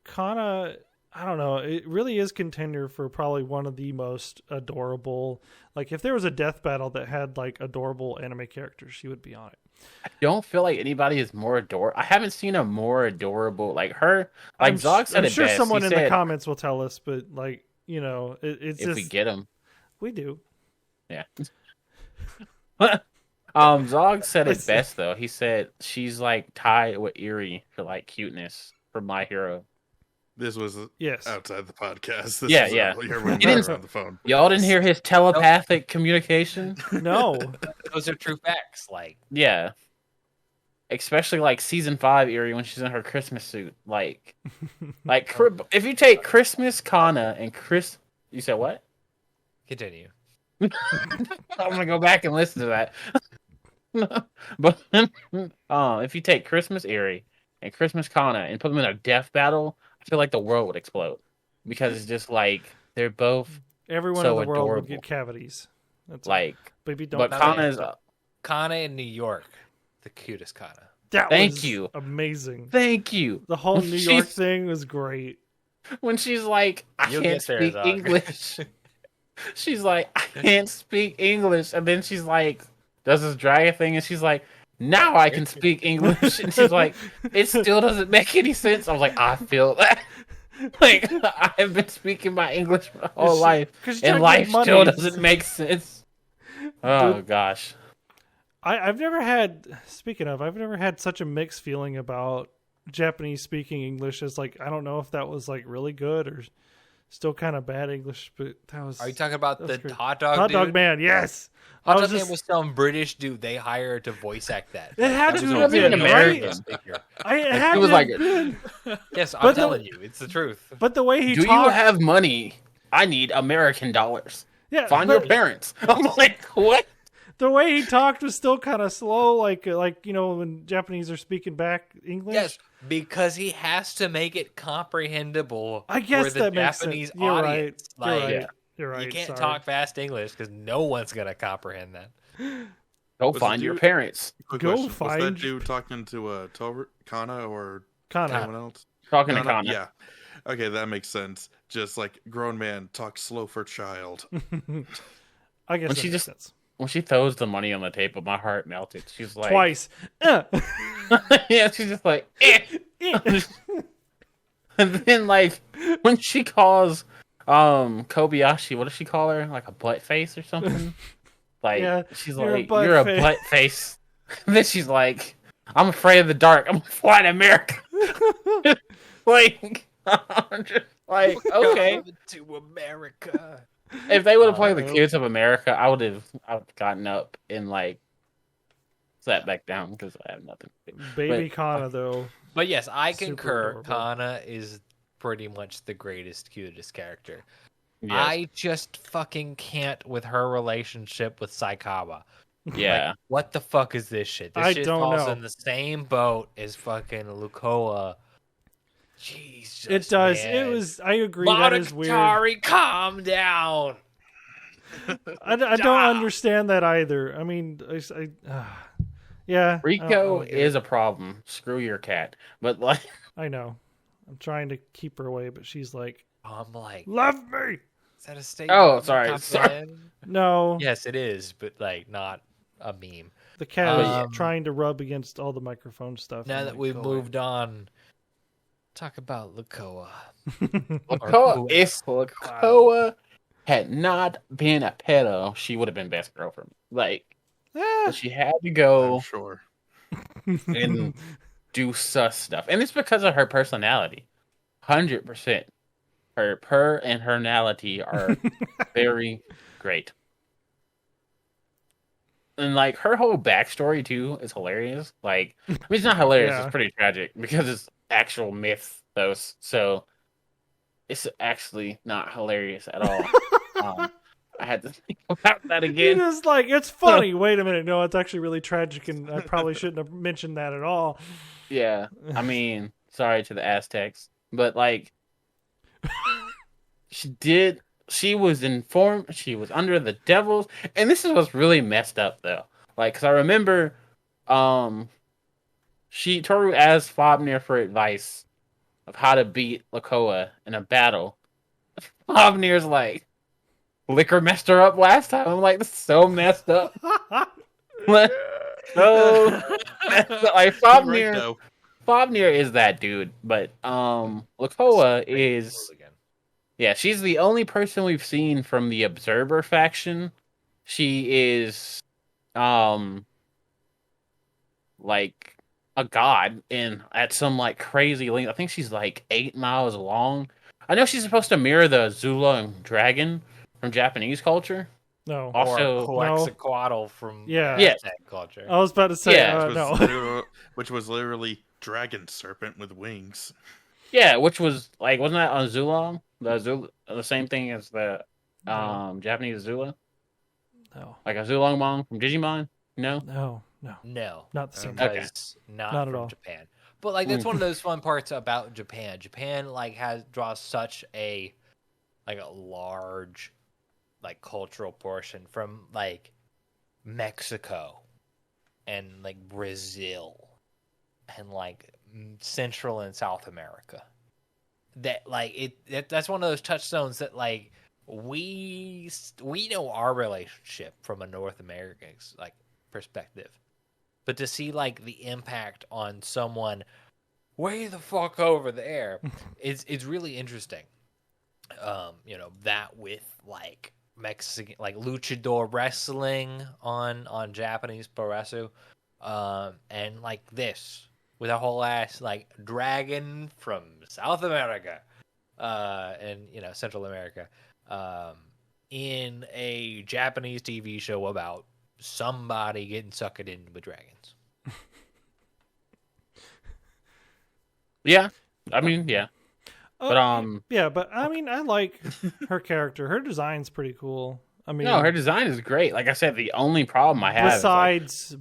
Kana, I don't know. It really is contender for probably one of the most adorable. Like, if there was a death battle that had like adorable anime characters, she would be on it. I don't feel like anybody is more adorable. I haven't seen a more adorable like her. Like Zog said I'm it sure best. someone He in the said, comments will tell us, but like, it's if just we get them, we do. yeah. Zog said it best though. He said she's like tied with Eerie for like cuteness for My Hero. This was Yes. outside the podcast. This Yeah, is yeah. earlier when You we didn't- were on the phone. Y'all didn't hear his telepathic communication? No. Those are true facts. Like, Yeah. Especially like season 5 Eerie when she's in her Christmas suit. Like if you take Christmas Kana and you said what? continue. I'm gonna go back and listen to that. But if you take Christmas Eerie and Christmas Kana and put them in a death battle, I feel like the world would explode because it's just like they're both Everyone so in the world would adorable. get cavities. That's like. baby don't. But Not Kana bad. is. Kana in New York, the cutest Kana. That Thank was you. amazing. Thank you. The whole New York She's- thing was great. When she's like, I You'll can't get there, speak dog. English. She's like, I can't speak English. And then she's like, does this dragon thing. And she's like, now I can speak English. And she's like, it still doesn't make any sense. I was like, I feel that. Like, I have been speaking my English my whole life. 'Cause you're And trying to life get still money. doesn't make sense. Oh, Dude. gosh. I've never had. Speaking of, I've never had such a mixed feeling about Japanese speaking English as like I don't know if that was like really good or still kind of bad English, but that was. Are you talking about that was the great. hot dog Hot dude? Dog Man? Yes. Hot I was Dog Man just- was some British dude they hired to voice act that. It had that to was have a been, American right? speaker. It had it was to like- have been. Yes, I'm But the- telling you, it's the truth. But the way he Do talked, you have money? I need American dollars. yeah, Find but your parents. I'm like, what? the way he talked was still kind of slow, like when Japanese are speaking back English. Yes, because he has to make it comprehensible I guess for the that makes Japanese sense. You're audience. right. You're Like, right. You're right. you can't Sorry. talk fast English because no one's gonna comprehend that. Go Was find the your dude- parents. Quick Go question. Was that find- dude talking to Kana or Kind of. anyone else? Talking to Kana. Yeah. Okay, that makes sense. Just like grown man talk slow for child. I guess When that she makes just- sense. When she throws the money on the table, my heart melted. She's like, Twice. yeah, she's just like, eh. And then like when she calls Kobayashi, what does she call her? Like a butt face or something? Like Yeah, she's you're a like, butt you're a face." butt face. And then she's like, I'm afraid of the dark. I'm flying to America. Like I'm just like, okay. To America. If they would have played the Uh-oh. Kids of America, I would have gotten up and like sat back down because I have nothing to do. Baby Kana though. But yes, I Super concur. adorable. Kana is pretty much the greatest, cutest character. Yes. I just fucking can't with her relationship with Saikawa. Yeah. What the fuck is this shit? This I shit don't falls know. in the same boat as fucking Lukoa. Jesus, It does. man. It was. I agree. That is weird. Monogatari, calm down. I don't understand that either. I mean, yeah. Rico I get is it. a problem. Screw your cat. But like, I know. I'm trying to keep her away, but she's like, I'm like, "Love me." is that a statement? Oh, you sorry, comprehend? No, Yes, it is, but like not a meme. the cat is Um, trying to rub against all the microphone stuff. Now I'm that like, we've "Go away." moved on, talk about Lukoa. Lakoa, if Lakoa had not been a pedo, she would have been best girl for me. Like, Eh, but she had to I'm go sure. and do sus stuff, and it's because of her personality. 100%. Her and her personality are very great. and like her whole backstory too is hilarious. Like, I mean, it's not hilarious; Yeah. it's pretty tragic because it's actual mythos. So it's actually not hilarious at all. I had to think about that You're again. just like, it's funny. Wait a minute. No, it's actually really tragic, and I probably shouldn't have mentioned that at all. Yeah, I mean, sorry to the Aztecs, but like, she was informed, she was under the devils, and this is what's really messed up though. Like, cause I remember, Toru asked Fafnir for advice of how to beat Lakoa in a battle. Fafnir's like, liquor messed her up last time. I'm like, this is so messed up. So messed up. Like Right, though. Fafnir is that dude, but Lakoa is, yeah, she's the only person we've seen from the Observer faction. She is like a god in at some like crazy length. I think she's like 8 miles long. I know she's supposed to mirror the Zula dragon from Japanese culture. No. Also, or Quetzalcoatl from Yeah. Aztec culture. I was about to say, Yeah. no. Which was literally dragon serpent with wings. yeah, which was like, wasn't that on Zulong? The same thing as the Japanese Zula, No. like a Zulongmon from Digimon. No, No. No, Not the same. because not Not at from all. Japan. But like that's one of those fun parts about Japan. Japan like draws such a large like cultural portion from like Mexico and like Brazil and like Central and South America. That like that's one of those touchstones that like we know our relationship from a North American like perspective. But to see like the impact on someone way the fuck over there it's really interesting. That with like Mexican like luchador wrestling on Japanese pro wrestling, and like this with a whole ass like dragon from South America, and Central America, in a Japanese TV show about somebody getting sucked in with dragons. yeah, I mean, yeah, but Yeah, but I mean, I like her character. Her design's pretty cool. I mean, no, her design is great. Like I said, the only problem I have besides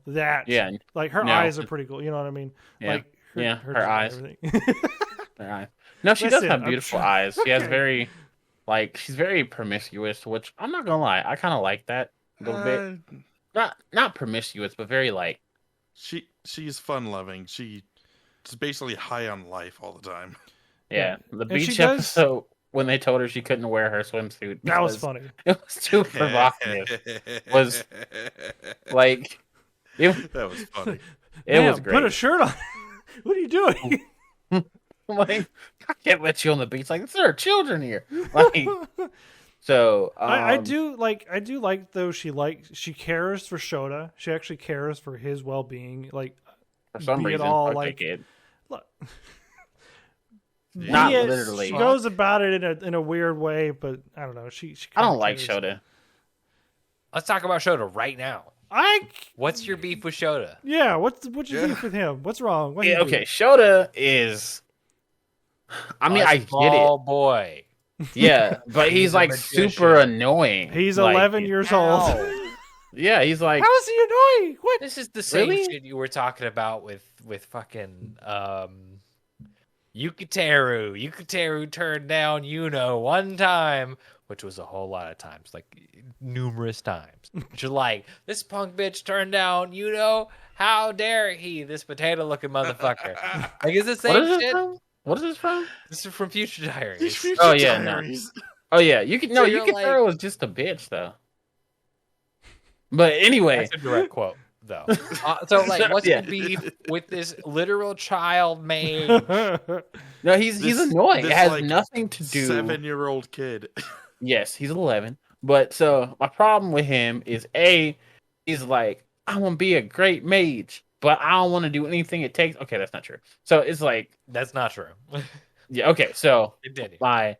that, yeah, like her no. eyes are pretty cool. You know what I mean? Yeah. Like her Her eyes. design and everything. no, she does Listen, have I'm beautiful trying- eyes. She has okay. very, like, she's very promiscuous, which I'm not gonna lie, I kind of like that a little bit. Not promiscuous, but very like, She's fun loving. She's basically high on life all the time. yeah. The And she beach does- episode when they told her she couldn't wear her swimsuit. That was because funny. It was too provocative. Was like, that was funny. it Man, was great. Put a shirt on. What are you doing? Like, I can't let you on the beach. Like, there are children here. Like, so I do like though she cares for Shota. She actually cares for his well being. Like for some be it reason, all, fuck like- that kid. Yeah. Not Be it- literally. She goes about it in a weird way, but I don't know. She I kinda don't like cares. Shota. Let's talk about Shota right now. What's your beef with Shota? Yeah. What's your Yeah. beef with him? What's wrong? What do Yeah, you okay, Shota is. I mean, I get small boy. it. Yeah, but he's a like magician. super annoying. do? He's Like, 11 years old. Ow. Yeah, he's like. How is he annoying? What? This is the same Really? shit you were talking about with fucking Yukateru. Yukateru turned down one time, which was a whole lot of times, like numerous times. But you're like, this punk bitch turned down, how dare he, this potato looking motherfucker. Like, is the What same is this shit? from? What is this from? This is from Future Diaries. Oh, yeah, no. Oh yeah, you can. No, So you you're can like- throw was just a bitch though. But anyway, That's a direct quote, though. So, like, So, what's yeah. the beef with this literal child Maid? no, he's This- annoying. It this, has like, nothing to do. 7-year-old kid. Yes, he's 11. But so my problem with him is he's like, I want to be a great mage, but I don't want to do anything it takes. Okay, that's not true. So it's like, That's not true. yeah, okay. So Continue. my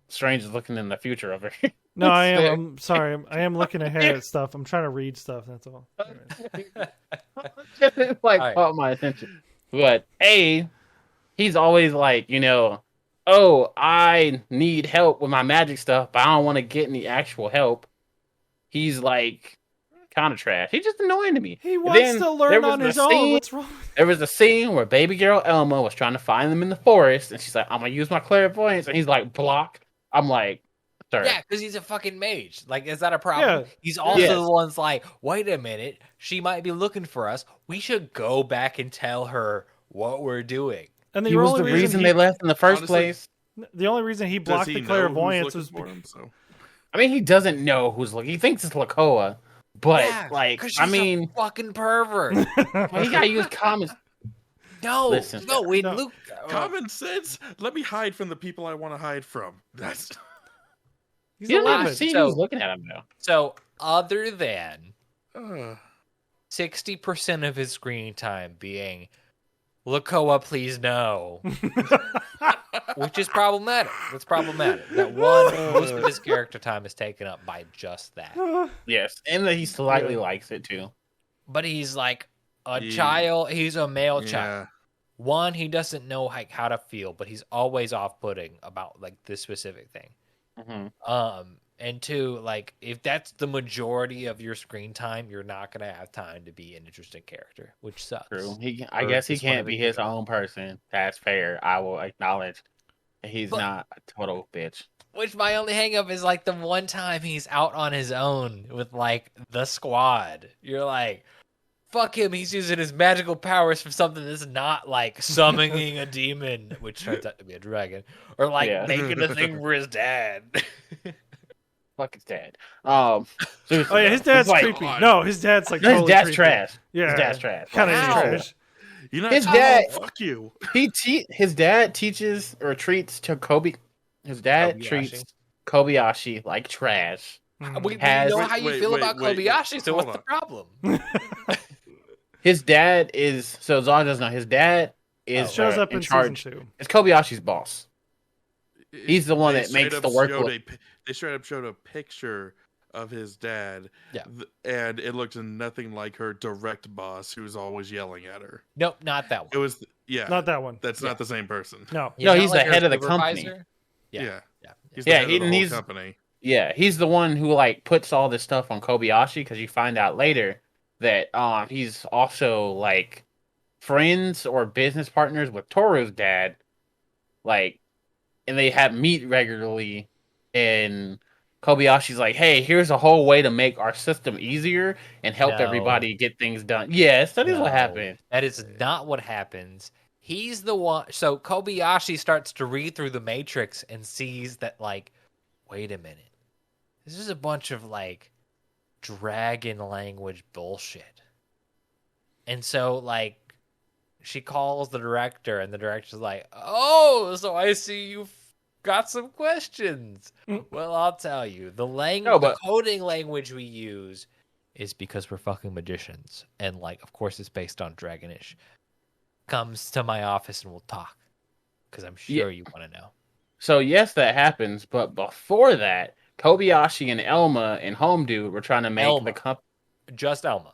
Strange is looking in the future over here. No, I am. Sick. I'm sorry. I am looking ahead at stuff. I'm trying to read stuff. That's all. It's like All right. caught my attention. But he's always like, oh, I need help with my magic stuff, but I don't want to get any actual help. He's like kind of trash. He's just annoying to me. He And wants then to learn there was on the his own. scene- What's wrong? There was a scene where baby girl Elma was trying to find them in the forest, and she's like, I'm gonna use my clairvoyance, and he's like, block. I'm like, sir. Yeah, because he's a fucking mage. Like, is that a problem? Yeah. He's also Yes. the one's like, wait a minute, she might be looking for us. We should go back and tell her what we're doing. And He was the reason they left in the first Honestly, place. the only reason he Does blocked he the know clairvoyance who's was looking for him? So I mean, he doesn't know who's looking. He thinks it's Lakoa, but Yeah, like, 'cause I she's mean, a fucking pervert. well, he gotta use common. No, Listen. no, we No. Luke. common sense. Let me hide from the people I want to hide from. That's He's You don't 11. even see So- who's looking at him though. So, other than uh, 60% of his screen time being Lakoa, please no, which is problematic. That's problematic. That most of his character time is taken up by just that. Yes, and that he slightly likes it too. But he's like a Yeah. child. He's a male child. yeah. One, he doesn't know like how to feel, but he's always off-putting about like this specific thing. Mm-hmm. And two, like if that's the majority of your screen time, you're not gonna have time to be an interesting character, which sucks. True. I Or guess he just one can't of be the his good. own person. That's fair. I will acknowledge that he's But- not a total bitch. Which my only hang up is like the one time he's out on his own with like the squad. You're like, fuck him, he's using his magical powers for something that's not like summoning a demon, which turns out to be a dragon, or like Yeah. making a thing for his dad. Fuck his dad. Oh yeah, his dad's like, creepy. God. No, his dad's like No, his totally dad's creepy. trash. Yeah, His dad's trash. Kind of Wow. trash. You're not His telling dad- me, fuck you. His dad teaches or treats to Kobe. His dad Kobayashi. treats Kobayashi like trash. We Has- know Wait, how you wait, feel wait, about wait, Kobayashi, so hold what's the on. problem? His dad is so Zon doesn't know. His dad is Shows up in charge. season 2. It's Kobayashi's boss. He's the one They that makes straight the up work showed look- they straight up showed a picture of his dad. Yeah. And it looked nothing like her direct boss who's always yelling at her. Nope, not that It one. was, yeah. Not that one. That's not the same person. No. No, not he's the her head of the company. supervisor? Yeah. Yeah. He's Yeah, the head of the whole he's- company. Yeah, he's the one who like puts all this stuff on Kobayashi because you find out later that he's also like friends or business partners with Toru's dad, like, and they have meet regularly. And Kobayashi's like, "Hey, here's a whole way to make our system easier and help No. everybody get things done." Yes, that is what No, happened. That is not what happens. He's the one. So Kobayashi starts to read through the Matrix and sees that, like, wait a minute. This is a bunch of, like, dragon language bullshit. And so, like, she calls the director, and the director's like, oh, so I see you've got some questions. Well, I'll tell you. The No, but- the coding language we use is because we're fucking magicians. And, like, of course it's based on Dragonish. Comes to my office and we'll talk. Because I'm sure you want to know. So yes, that happens, but before that, Kobayashi and Elma and Home Dude were trying to make Elma. the company. Just Elma.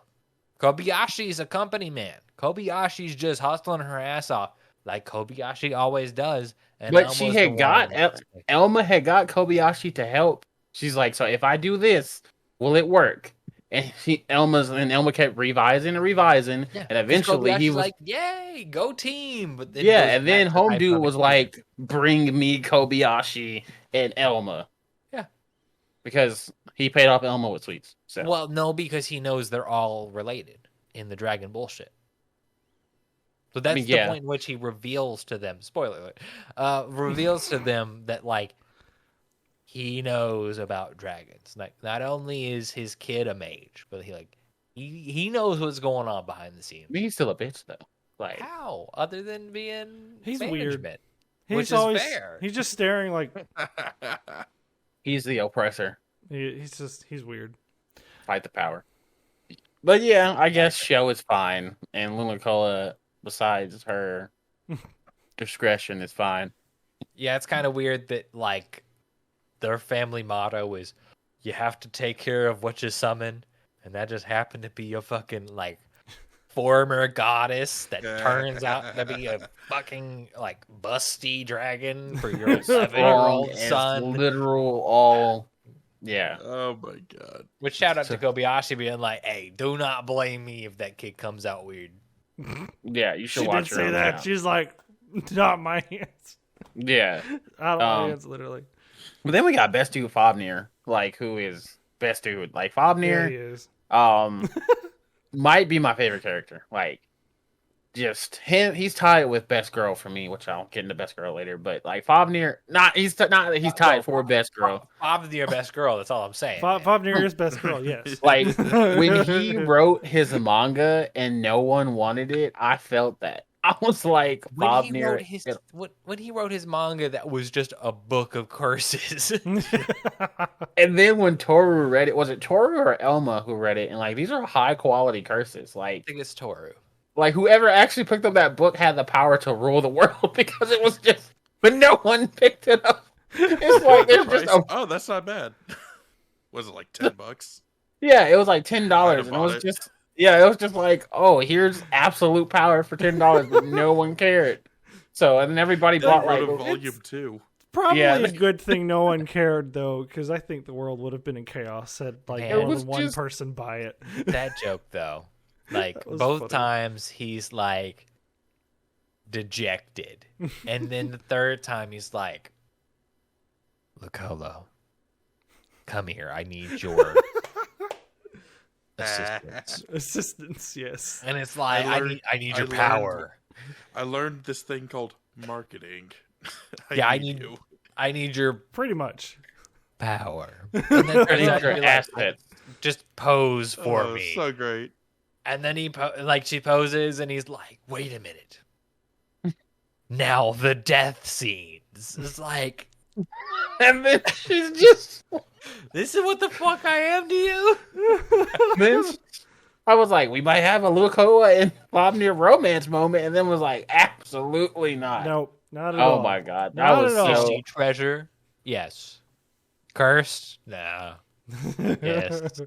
Kobayashi's a company man. Kobayashi's just hustling her ass off like Kobayashi always does. And But she Elma's had the got one- Elma had got Kobayashi to help. She's like, so if I do this, will it work? And Elma kept revising and revising, Yeah, and eventually he Kobayashi's was like, "Yay, go team!" But then yeah, goes and then back to Home hype Dude up was and- like, "Bring me Kobayashi and Elma." Yeah. Because he paid off Elma with sweets. So "Well, no, because he knows they're all related in the dragon bullshit." So that's mean, the yeah. point in which he reveals to them. Spoiler alert! Reveals to them that like he knows about dragons. Like not only is his kid a mage, but he knows what's going on behind the scenes. I mean, he's still a bitch though. Like How? Other than being He's management. weird. Which He's is always fair. he's just staring like he's the oppressor. he's weird. Fight the power. But yeah, I guess show is fine, and Lulucola, besides her discretion, is fine. Yeah, it's kind of weird that like their family motto is you have to take care of what you summon, and that just happened to be a fucking like former goddess that turns out to be a fucking like busty dragon for your 11-year-old son. Literal all. Yeah. Oh my god. Which shout out to Kobayashi being like, "Hey, do not blame me if that kid comes out weird." Yeah, you should She watch did her say own that. channel. She's like, not my hands. Yeah. Out of my hands, literally. But then we got Best Dude Fobnir, like, who is Best Dude. Like, Yeah, Fobnir, he is. might be my favorite character. Like, just him. He's tied with Best Girl for me, which I'll get into Best Girl later. But like Fobnir, he's tied for Best Girl. Fob's your best girl. That's all I'm saying. Fobnir is best girl, yes. Like when he wrote his manga and no one wanted it, I felt that. I was like, when he wrote his manga, that was just a book of curses. And then when Toru read it, was it Toru or Elma who read it? And like, these are high quality curses. Like, I think it's Toru. Like, whoever actually picked up that book had the power to rule the world because it was just, but no one picked it up. It's like, there's just oh, that's not bad. Was it like $10? Yeah, it was like $10. I'd And have it was bought it. just, yeah, it was just like, oh, here's absolute power for $10, but no one cared. So, and then everybody bought like, Wrote a volume 2. Probably Yeah, a good thing no one cared, though, because I think the world would have been in chaos had like Man, more it than was one just- person buy it. That joke, though. Like, That was both funny. times he's like dejected. And then the third time he's like, Lucolo, come here. I need your assistance. Assistance, yes. And it's like, I I learned- need your I learned- power. I learned this thing called marketing. I need your Pretty much. power. And then I turns need out your you're like, assets. just pose for Oh, me. So great. And then she poses, and he's like, "Wait a minute, now the death scenes." It's like, And then she's just, this is what the fuck I am to you. then I was like, we might have a Lukoa and Fobnir romance moment, and then was like, absolutely not. Nope, not at all. Oh my god, Not that was at all. so. Sea treasure, yes. Cursed, no. Yes.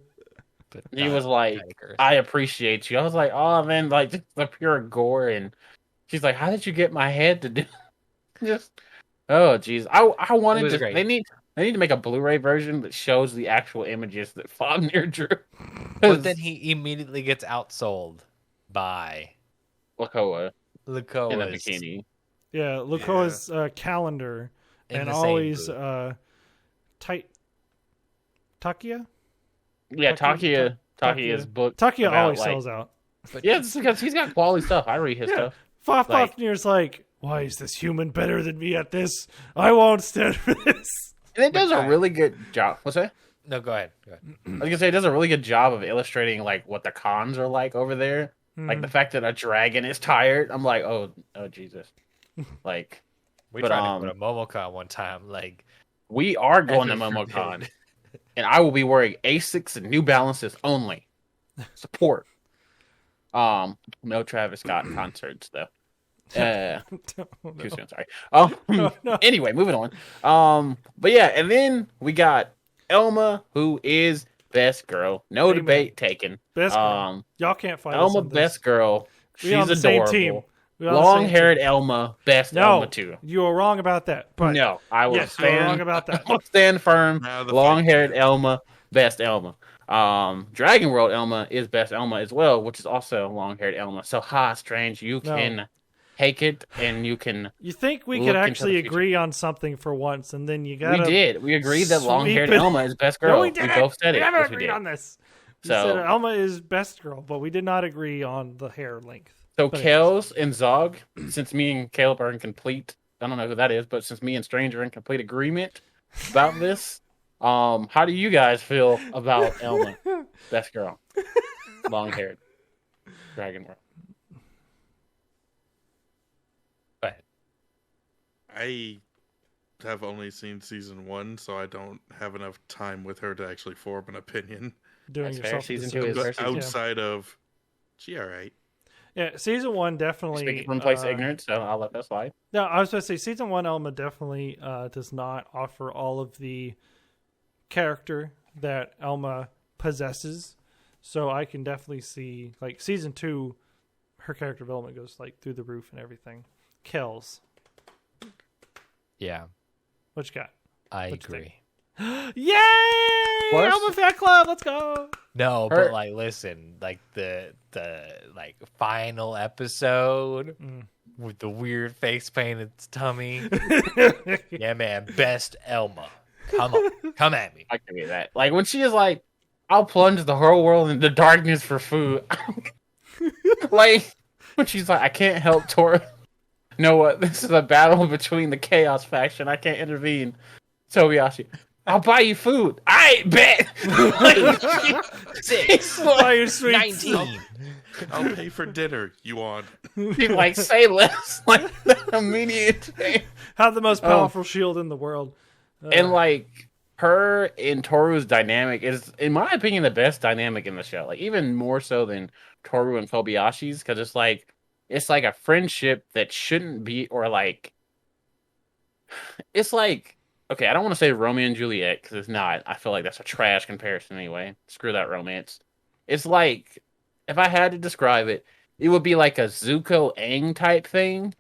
But He not was like, kinda cursed. I appreciate you. I was like, oh man, like just the pure gore. And she's like, how did you get my head to do? Just, oh jeez, I It wanted was to. great. They need to make a Blu-ray version that shows the actual images that Fobnir drew. But then he immediately gets outsold by Lakoa Lukoa's in a bikini. Yeah, Lukoa's calendar in and the same always booth. Yeah, Takia? Takia's book. Takia about, always like- sells out. But Yeah, it's because he's got quality stuff. I read his Yeah. stuff. Fofnir's like, why is this human better than me at this? I won't stand for this. And it does a Okay. really good job. What's that? no, go ahead. Go ahead. I was gonna say it does a really good job of illustrating like what the cons are like over there. Like the fact that a dragon is tired. I'm like, oh Jesus. Like We But, tried to go to Momocon one time. Like, we are going to Heaven MomoCon, forbid. and I will be wearing Asics and New Balances only. Support. No Travis Scott concerts though. Too soon, sorry. No. Anyway, moving on. But yeah, and then we got Elma, who is best girl. No Amen. debate taken. Best girl. Y'all can't fight us Elma, on this. best girl. We She's on the same adorable. team. We on the same Long-haired team. Elma, best No, Elma too. you were wrong about that. But No, I will yes, you were stand. wrong about that. I'll stand firm. Now the Long-haired fight. Elma, best Elma. Dragon World Elma is best Elma as well, which is also long-haired Elma. So, Strange, you No. can take it, and you can. You think we Look could into actually the future. agree on something for once, and then you gotta. We did. We agreed that sweep long-haired it. Elma is best girl. No, we didn't. both said we it. never Yes, we agreed did. on this. We So- said Elma is best girl, but we did not agree on the hair length. So But Kelz and Zog, since me and Caleb are in complete, I don't know who that is, but since me and Strange are in complete agreement about this, how do you guys feel about Elma, best girl, long haired, Dragon World? go ahead. I have only seen season 1, so I don't have enough time with her to actually form an opinion. Doing That's fair. yourself a Season disservice. 2 is But season- outside of, she alright. Yeah, season one definitely. Speaking from a place of ignorance, so I'll let that slide. No, I was going to say season one Elma definitely does not offer all of the character that Elma possesses. So I can definitely see, like, season 2, her character development goes like through the roof and everything. Kelz, Yeah, what you got? I What'd you agree. Yay! Plus- Elma Fan Club, let's go. No, Her- but like, listen, like the like final episode with the weird face paint in its tummy. Yeah, man, best Elma. Come on, come at me. I can be that. Like when she is like, I'll plunge the whole world into darkness for food. Like when she's like, I can't help Tora. You know what? This is a battle between the Chaos faction. I can't intervene. Kobayashi, I'll buy you food. I bet. Like, 6, Buy your sweets. 19. I'll pay for dinner. You want? she's like, say less. Like immediate. Have the most powerful shield in the world. And like her and Toru's dynamic is, in my opinion, the best dynamic in the show. Like even more so than Toru and Kobayashi's, because it's like a friendship that shouldn't be, or like it's like, okay, I don't want to say Romeo and Juliet because it's not. I feel like that's a trash comparison anyway. Screw that romance. It's like, if I had to describe it, it would be like a Zuko Aang type thing.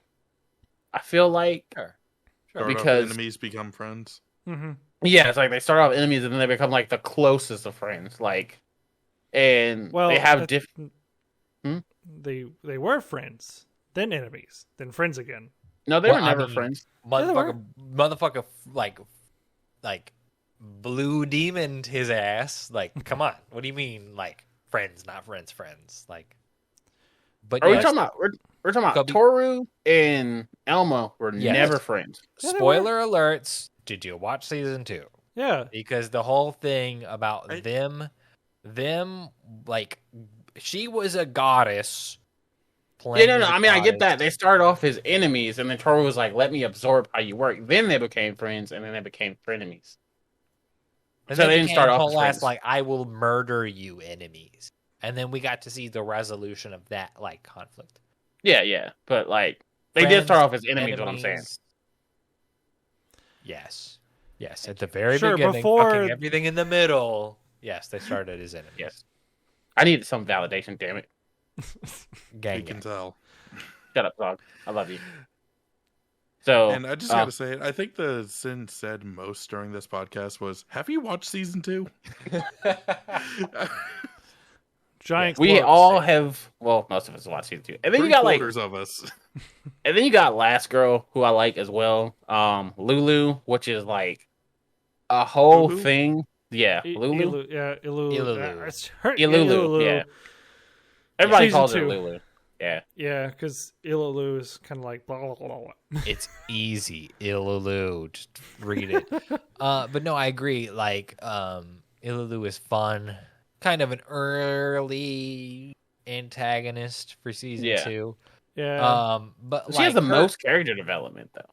I feel like Sure. Start off because enemies become friends. Mm-hmm. yeah, it's like they start off enemies and then they become like the closest of friends. Like, and Well, they have different. They were friends, then enemies, then friends again. No, they Well, were I never mean, friends. Motherfucker, like blue demoned his ass. Like, come on, what do you mean, like friends, not friends? Like, but Are we yes, talking about? We're talking about Kobe- Toru and Elma were Yes. never friends. Yeah, they spoiler alerts. Did you watch season 2? Yeah. Because the whole thing about I- them, like, she was a goddess. Yeah, no. playing I a mean, I get goddess. that. They started off as enemies, and then Toru was like, "Let me absorb how you work." Then they became friends, and then they became frenemies. And So then they didn't became start off whole as ass, friends. like, I will murder you, enemies. And then we got to see the resolution of that, like, conflict. Yeah. But like, they did Friends, start off as enemies. What I'm saying. enemies. Yes. At the very Sure, beginning, before- fucking everything in the middle. Yes, they started as enemies. Yes. I needed some validation. Damn it! Gang. You can tell. Shut up, dog. I love you. So, And I just gotta say it. I think the sin said most during this podcast was, "Have you watched season 2?" Giant we quotes. all have. Well, most of us watched season 2, and then you got like, Three-quarters of us. and then you got Last Girl, who I like as well. Lulu, which is like a whole Lulu? thing. Yeah, Lulu. Ilu, yeah, Ilu. Ilulu. It's her, Ilulu, yeah. Everybody Season calls 2. her Lulu. Yeah. Yeah, because Ilulu is kind of like blah, blah, blah, blah. It's easy. Ilulu. Just read it. But no, I agree. Like, Ilulu is fun. Kind of an early antagonist for season Yeah. 2. Yeah. But She has like the her- most character development, though.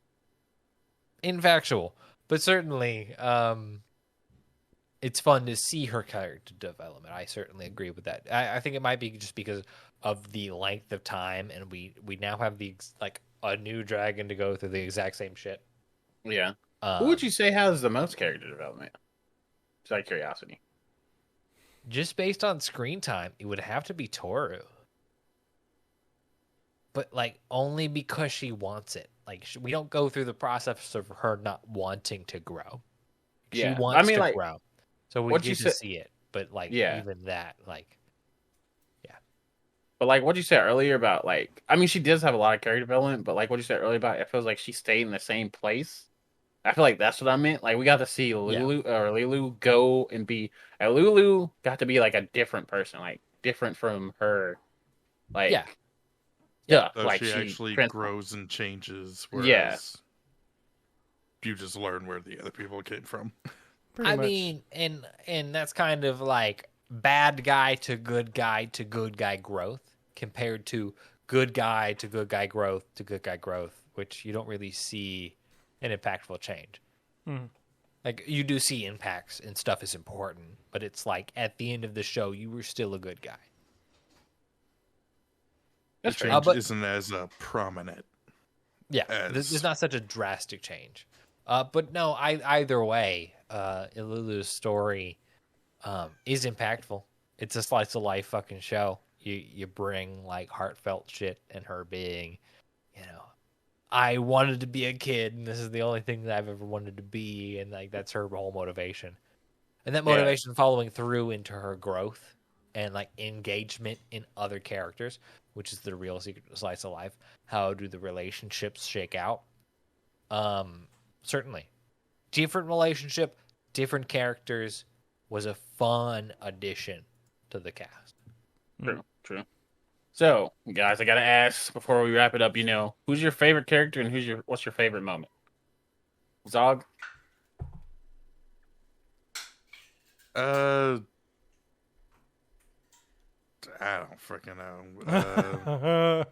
infactual, but certainly, it's fun to see her character development. I certainly agree with that. I think it might be just because of the length of time, and we now have like a new dragon to go through the exact same shit. Yeah. Who would you say has the most character development? Just out of curiosity. Just based on screen time, it would have to be Toru. But like only because she wants it. Like we don't go through the process of her not wanting to grow. Yeah. She wants I mean, to like, grow, so we what get you to said- see it. But like Yeah. even that, like But like what you said earlier about like, I mean, she does have a lot of character development, but like what you said earlier about, it feels like she stayed in the same place. I feel like that's what I meant. Like we got to see Lulu go and be. Lulu got to be like a different person, like different from her. Like Yeah. So like she actually trans- grows and changes. Whereas Yeah. you just learn where the other people came from. Pretty I much. mean, and that's kind of like bad guy to good guy growth compared to good guy to good guy growth to good guy growth, which you don't really see an impactful change. Mhm. Like you do see impacts and stuff is important, but it's like at the end of the show, you were still a good guy. That's The true. change but- isn't as prominent. Yeah, As- there's not such a drastic change. But no, either way, Ilulu's story is impactful. It's a slice of life fucking show. You bring like heartfelt shit, and her being, you know, I wanted to be a kid, and this is the only thing that I've ever wanted to be, and like that's her whole motivation. And that motivation following through into her growth and like engagement in other characters, which is the real secret slice of life. How do the relationships shake out? Certainly. Different relationship, different characters was a fun addition to the cast. True. So, guys, I gotta ask before we wrap it up. Who's your favorite character and what's your favorite moment? Zog. I don't freaking know.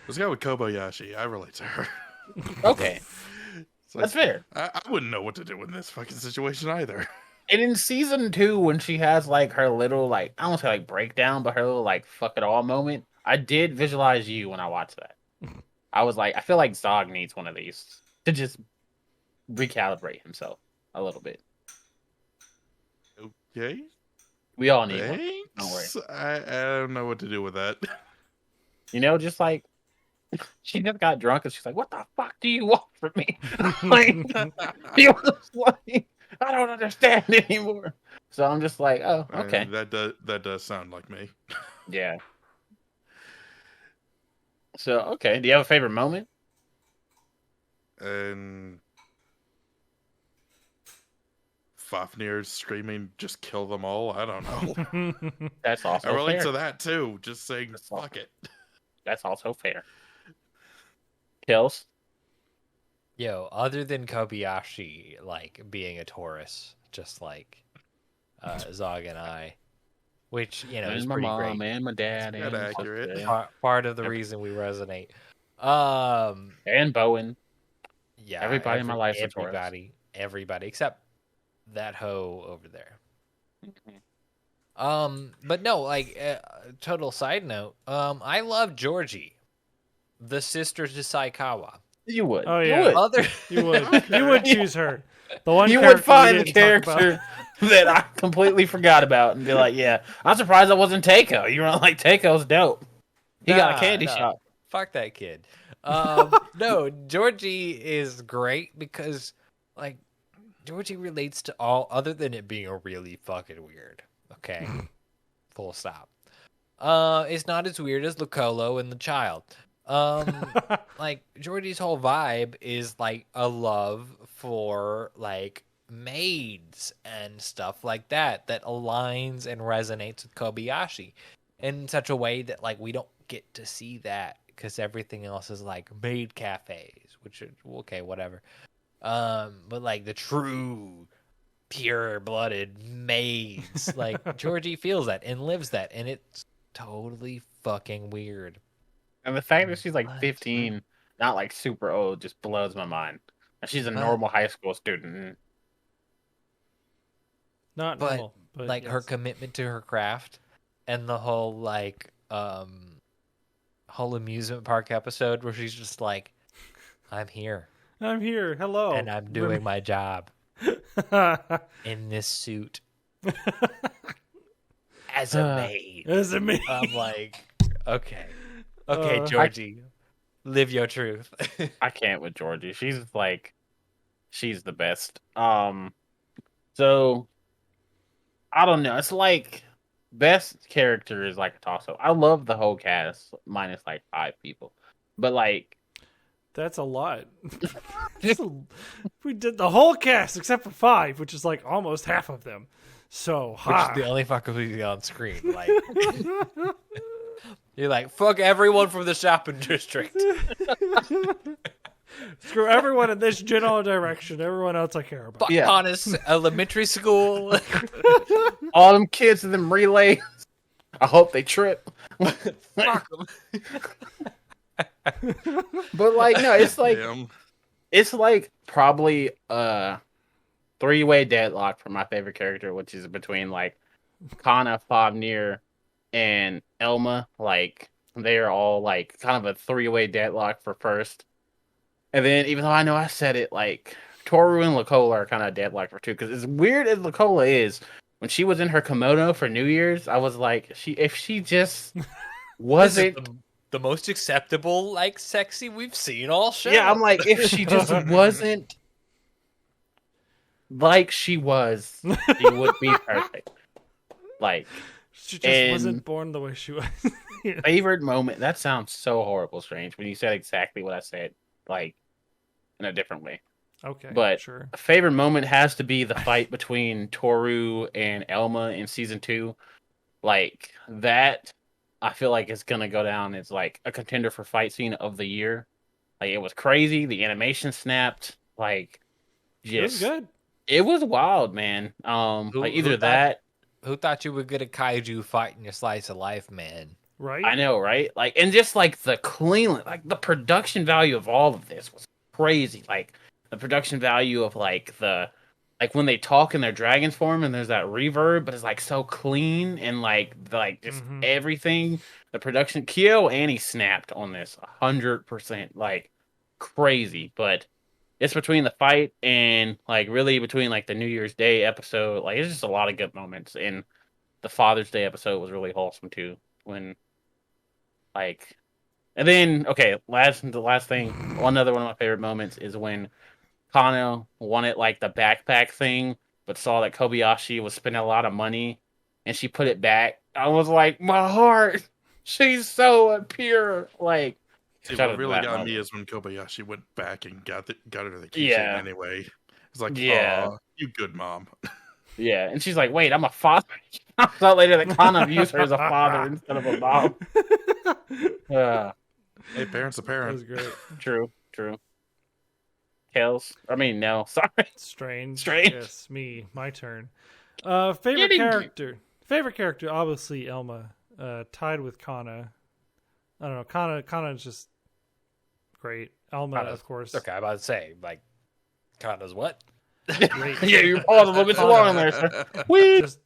Let's go with Kobayashi. I relate to her. Okay, that's fair. I wouldn't know what to do in this fucking situation either. And in season 2, when she has like her little I don't want to say like breakdown, but her little like fuck it all moment, I did visualize you when I watched that. I was like, I feel like Zog needs one of these to just recalibrate himself a little bit. Okay. We all need one. Thanks. Don't worry. I don't know what to do with that. Just like she just got drunk and she's like, "What the fuck do you want from me?" Like, he was like, I don't understand anymore. So I'm just like, oh, okay. That does sound like me. Yeah. So, okay. Do you have a favorite moment? And Fafnir screaming, "Just kill them all." I don't know. That's also I relate fair. to that too. Just saying, fuck it. That's also fair. Kelz? Yo, other than Kobayashi, like being a Taurus, just like Zog and I, which is my pretty mom great. and my dad That's and accurate. sister. Part of the reason we resonate. And Bowen. Yeah, Everybody in my life is a Taurus. everybody except that hoe over there. Mm-hmm. But no, like total side note. I love Georgie, the sister to Saikawa. You would. Oh, You yeah. would. You would. You would choose her. The one You character would find we the didn't talk character that I completely forgot about and be like, yeah, I'm surprised that wasn't Takeo. You were like, Takeo's dope. He got a candy shop. Fuck that kid. No, Georgie is great because, like, Georgie relates to all other than it being a really fucking weird. Okay, full stop. It's not as weird as Lucolo and the child. Like Georgie's whole vibe is like a love for like maids and stuff like that aligns and resonates with Kobayashi in such a way that like we don't get to see that because everything else is like maid cafes, which are okay, whatever. But like the true pure-blooded maids, like Georgie feels that and lives that, and it's totally fucking weird. And the fact that she's like 15, not like super old, just blows my mind. And she's a normal high school student. Not But, normal, but like her yes. commitment to her craft and the whole like whole amusement park episode where she's just like, I'm here I'm here. Hello. and I'm doing my job in this suit as a maid. Is it me? I'm like, okay, Georgie, live your truth. I can't with Georgie. She's the best. So I don't know. It's like best character is like a toss up. I love the whole cast minus like 5 people, but like That's a lot. We did the whole cast except for 5, which is like almost half of them. So, Which is the only fucker we see on screen. Like, you're like, fuck everyone from the shopping district. Screw everyone in this general direction. Everyone else I care about. Fuck Yeah. Honest Elementary School. all them kids in them relays. I hope they trip. Fuck them. But like no, Damn. it's like probably a 3-way deadlock for my favorite character, which is between like Kana, Fafnir, and Elma. Like they are all like kind of a 3-way deadlock for first. And then even though I know I said it, like Toru and Lucola are kind of deadlocked for 2, because as weird as Lucola is, when she was in her kimono for New Year's, I was like, if she just This is wasn't, the most acceptable, like, sexy we've seen all show. yeah, I'm like, if she just wasn't like she was, she would be perfect. Like, She just and wasn't born the way she was. Yeah. favorite moment. That sounds so horrible, Strange. When you said exactly what I said, like in a different way. Okay, But sure. a favorite moment has to be the fight between Toru and Elma in season 2. Like that, I feel like it's gonna go down as like a contender for fight scene of the year. Like it was crazy. The animation snapped. Like It was just good. it was wild, man. Like either that. Who thought you were good at kaiju fighting your slice of life, man? Right? I know, right? Like, and just like the clean, like the production value of all of this was crazy. Like the production value of like like when they talk in their dragon's form and there's that reverb, but it's like so clean and like just everything. The production, Kyo Annie snapped on this 100%, like crazy. But it's between the fight and like really between like the New Year's Day episode. Like it's just a lot of good moments, and the Father's Day episode was really wholesome too. When like, and then the last thing, another one of my favorite moments is when Kano wanted like the backpack thing, but saw that Kobayashi was spending a lot of money, and she put it back. I was like, my heart, she's so pure. Like, See, shout out what to really that got me moment. is when Kobayashi went back and got her the keychain Yeah. anyway. It's like, Yeah. "Aw, you good mom." Yeah, and she's like, wait, I'm a father. I thought later that Kano views her as a father instead of a mom. Hey, parent's a That parent. was great. True. Kelz. I mean, no, sorry. Strange. Strange. Yes, my turn. Favorite character. Favorite character, obviously Elma. Tied with Kana. I don't know. Kana is just great. Elma, of course. Okay, I'm about to say, like, Kana's what? Great. Yeah, you paused a little bit too long there, sir. Just...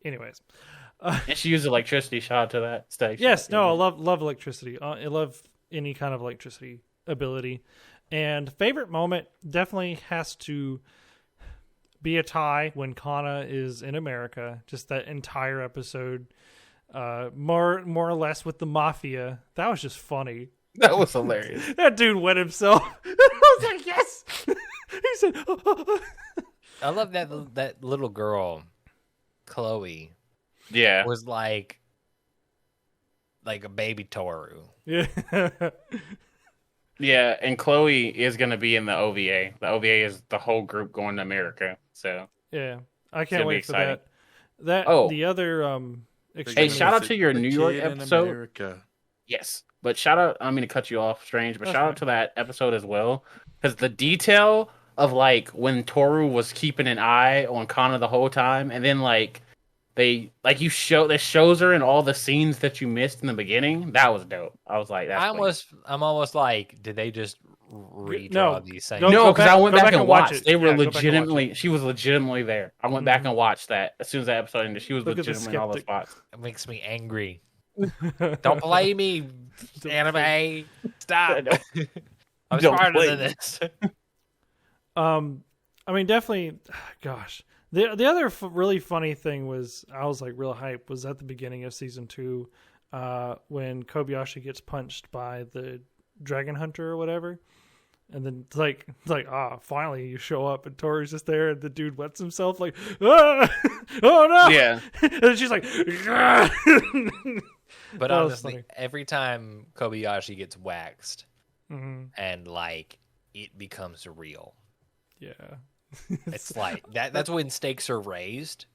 Anyways. And she used electricity. Shout out to that station. Yes, no, I love electricity. I love any kind of electricity ability. And favorite moment definitely has to be a tie when Kana is in America. Just that entire episode, more or less with the mafia. That was just funny. That was hilarious. That dude wet himself. I was like, yes. He said, I love that little girl, Chloe, Yeah. was like a baby Toru. yeah. Yeah, and Chloe is going to be in the OVA. The OVA is the whole group going to America. So, Yeah. I It's can't gonna be wait for exciting. that. Oh. The other They're Hey, gonna shout out visit to your the New York kid in episode. America. Yes. But shout out, I mean to cut you off, Strange, but That's shout fine. out to that episode as well. Because the detail of like when Toru was keeping an eye on Kana the whole time, and then like that shows her in all the scenes that you missed in the beginning. That was dope. I was like, that's I'm almost like, did they just redraw No, these things? don't- no, go because back- I went go back and watch watched. it. They were Yeah, go back and watch legitimately. She was legitimately there. I went back and watched that as soon as that episode ended. She was Look at the legitimately in all the skeptic. spots. It makes me angry. Don't play me, anime. Stop. I'm Don't smarter play than me. this. I mean, definitely. Gosh, the other really funny thing was I was like real hype was at the beginning of season 2, when Kobayashi gets punched by the dragon hunter or whatever, and then it's like finally you show up and Tori's just there and the dude wets himself like oh no Yeah. and then she's like But That was honestly, funny. every time Kobayashi gets waxed hmm and like it becomes real, yeah. it's like that's when stakes are raised.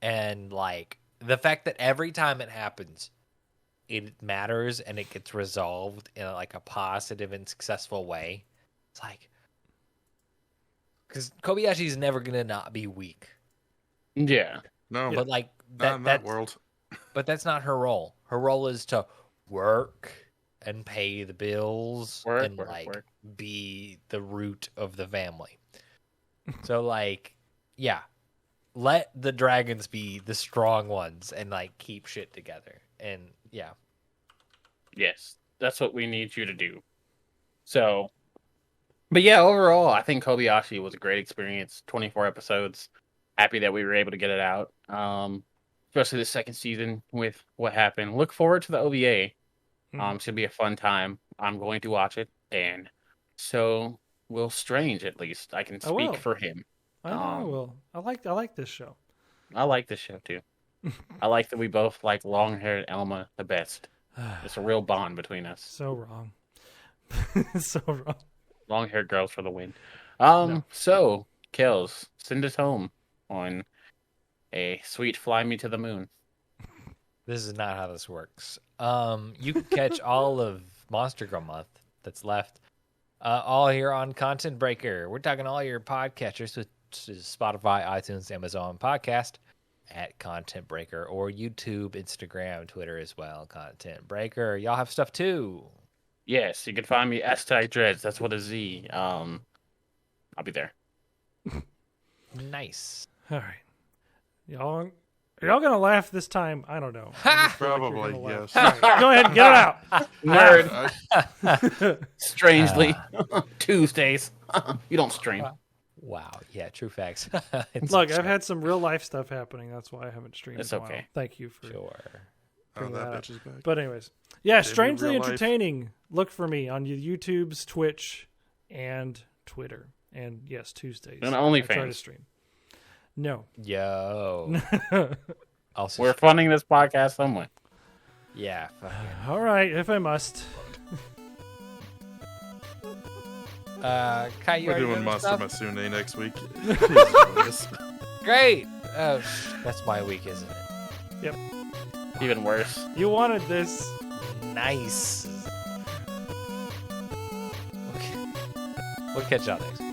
And like the fact that every time it happens, it matters and it gets resolved in like a positive and successful way. It's like, because Kobayashi's never gonna not be weak, Yeah. No, but like not in that that's world. but that's not her role. Her role is to work and pay the bills and Work. be the root of the family. So like, yeah, let the dragons be the strong ones and like keep shit together. And yeah, Yes. That's what we need you to do. So, But yeah, overall, I think Kobayashi was a great experience. 24 episodes. Happy that we were able to get it out. Especially the second season with what happened. Look forward to the OVA. Should be a fun time. I'm going to watch it, and so will Strange. At least I can I will. speak for him. I know I will. I like this show. I like this show too. I like that we both like long-haired Elma the best. It's a real bond between us. So wrong. So wrong. Long-haired girls for the win. No. So Kelz, send us home on a sweet fly me to the moon. This is not how this works. You can catch all of Monster Girl Month that's left all here on Content Breaker. We're talking all your podcatchers, which is Spotify, iTunes, Amazon Podcast at Content Breaker, or YouTube, Instagram, Twitter as well. Content Breaker. Y'all have stuff too. Yes, you can find me #Dreads. That's with a Z. I'll be there. Nice. All right. Are y'all gonna laugh this time? I don't know. I just feel like you're Probably, gonna laugh. yes. All right, go ahead and get it out. Nerd. Strangely, Tuesdays. You don't stream. Wow. Yeah, true facts. Look, I've had some real life stuff happening. That's why I haven't streamed It's in a while. okay. Thank you for Sure. Oh, bringing that that up. bitch is back. But anyways, yeah, Maybe strangely real life. entertaining. Look for me on YouTube's, Twitch, and Twitter. And yes, Tuesdays. And I try to OnlyFans. stream. No. Yo. Also, We're funding this podcast somewhere. yeah. Fuck it. All right, if I must. Kai, you We're already doing done your Monster stuff? Masune next week. Please join us. Great. Oh, that's my week, isn't it? Yep. Even worse. You wanted this. Nice. Okay. We'll catch y'all next week.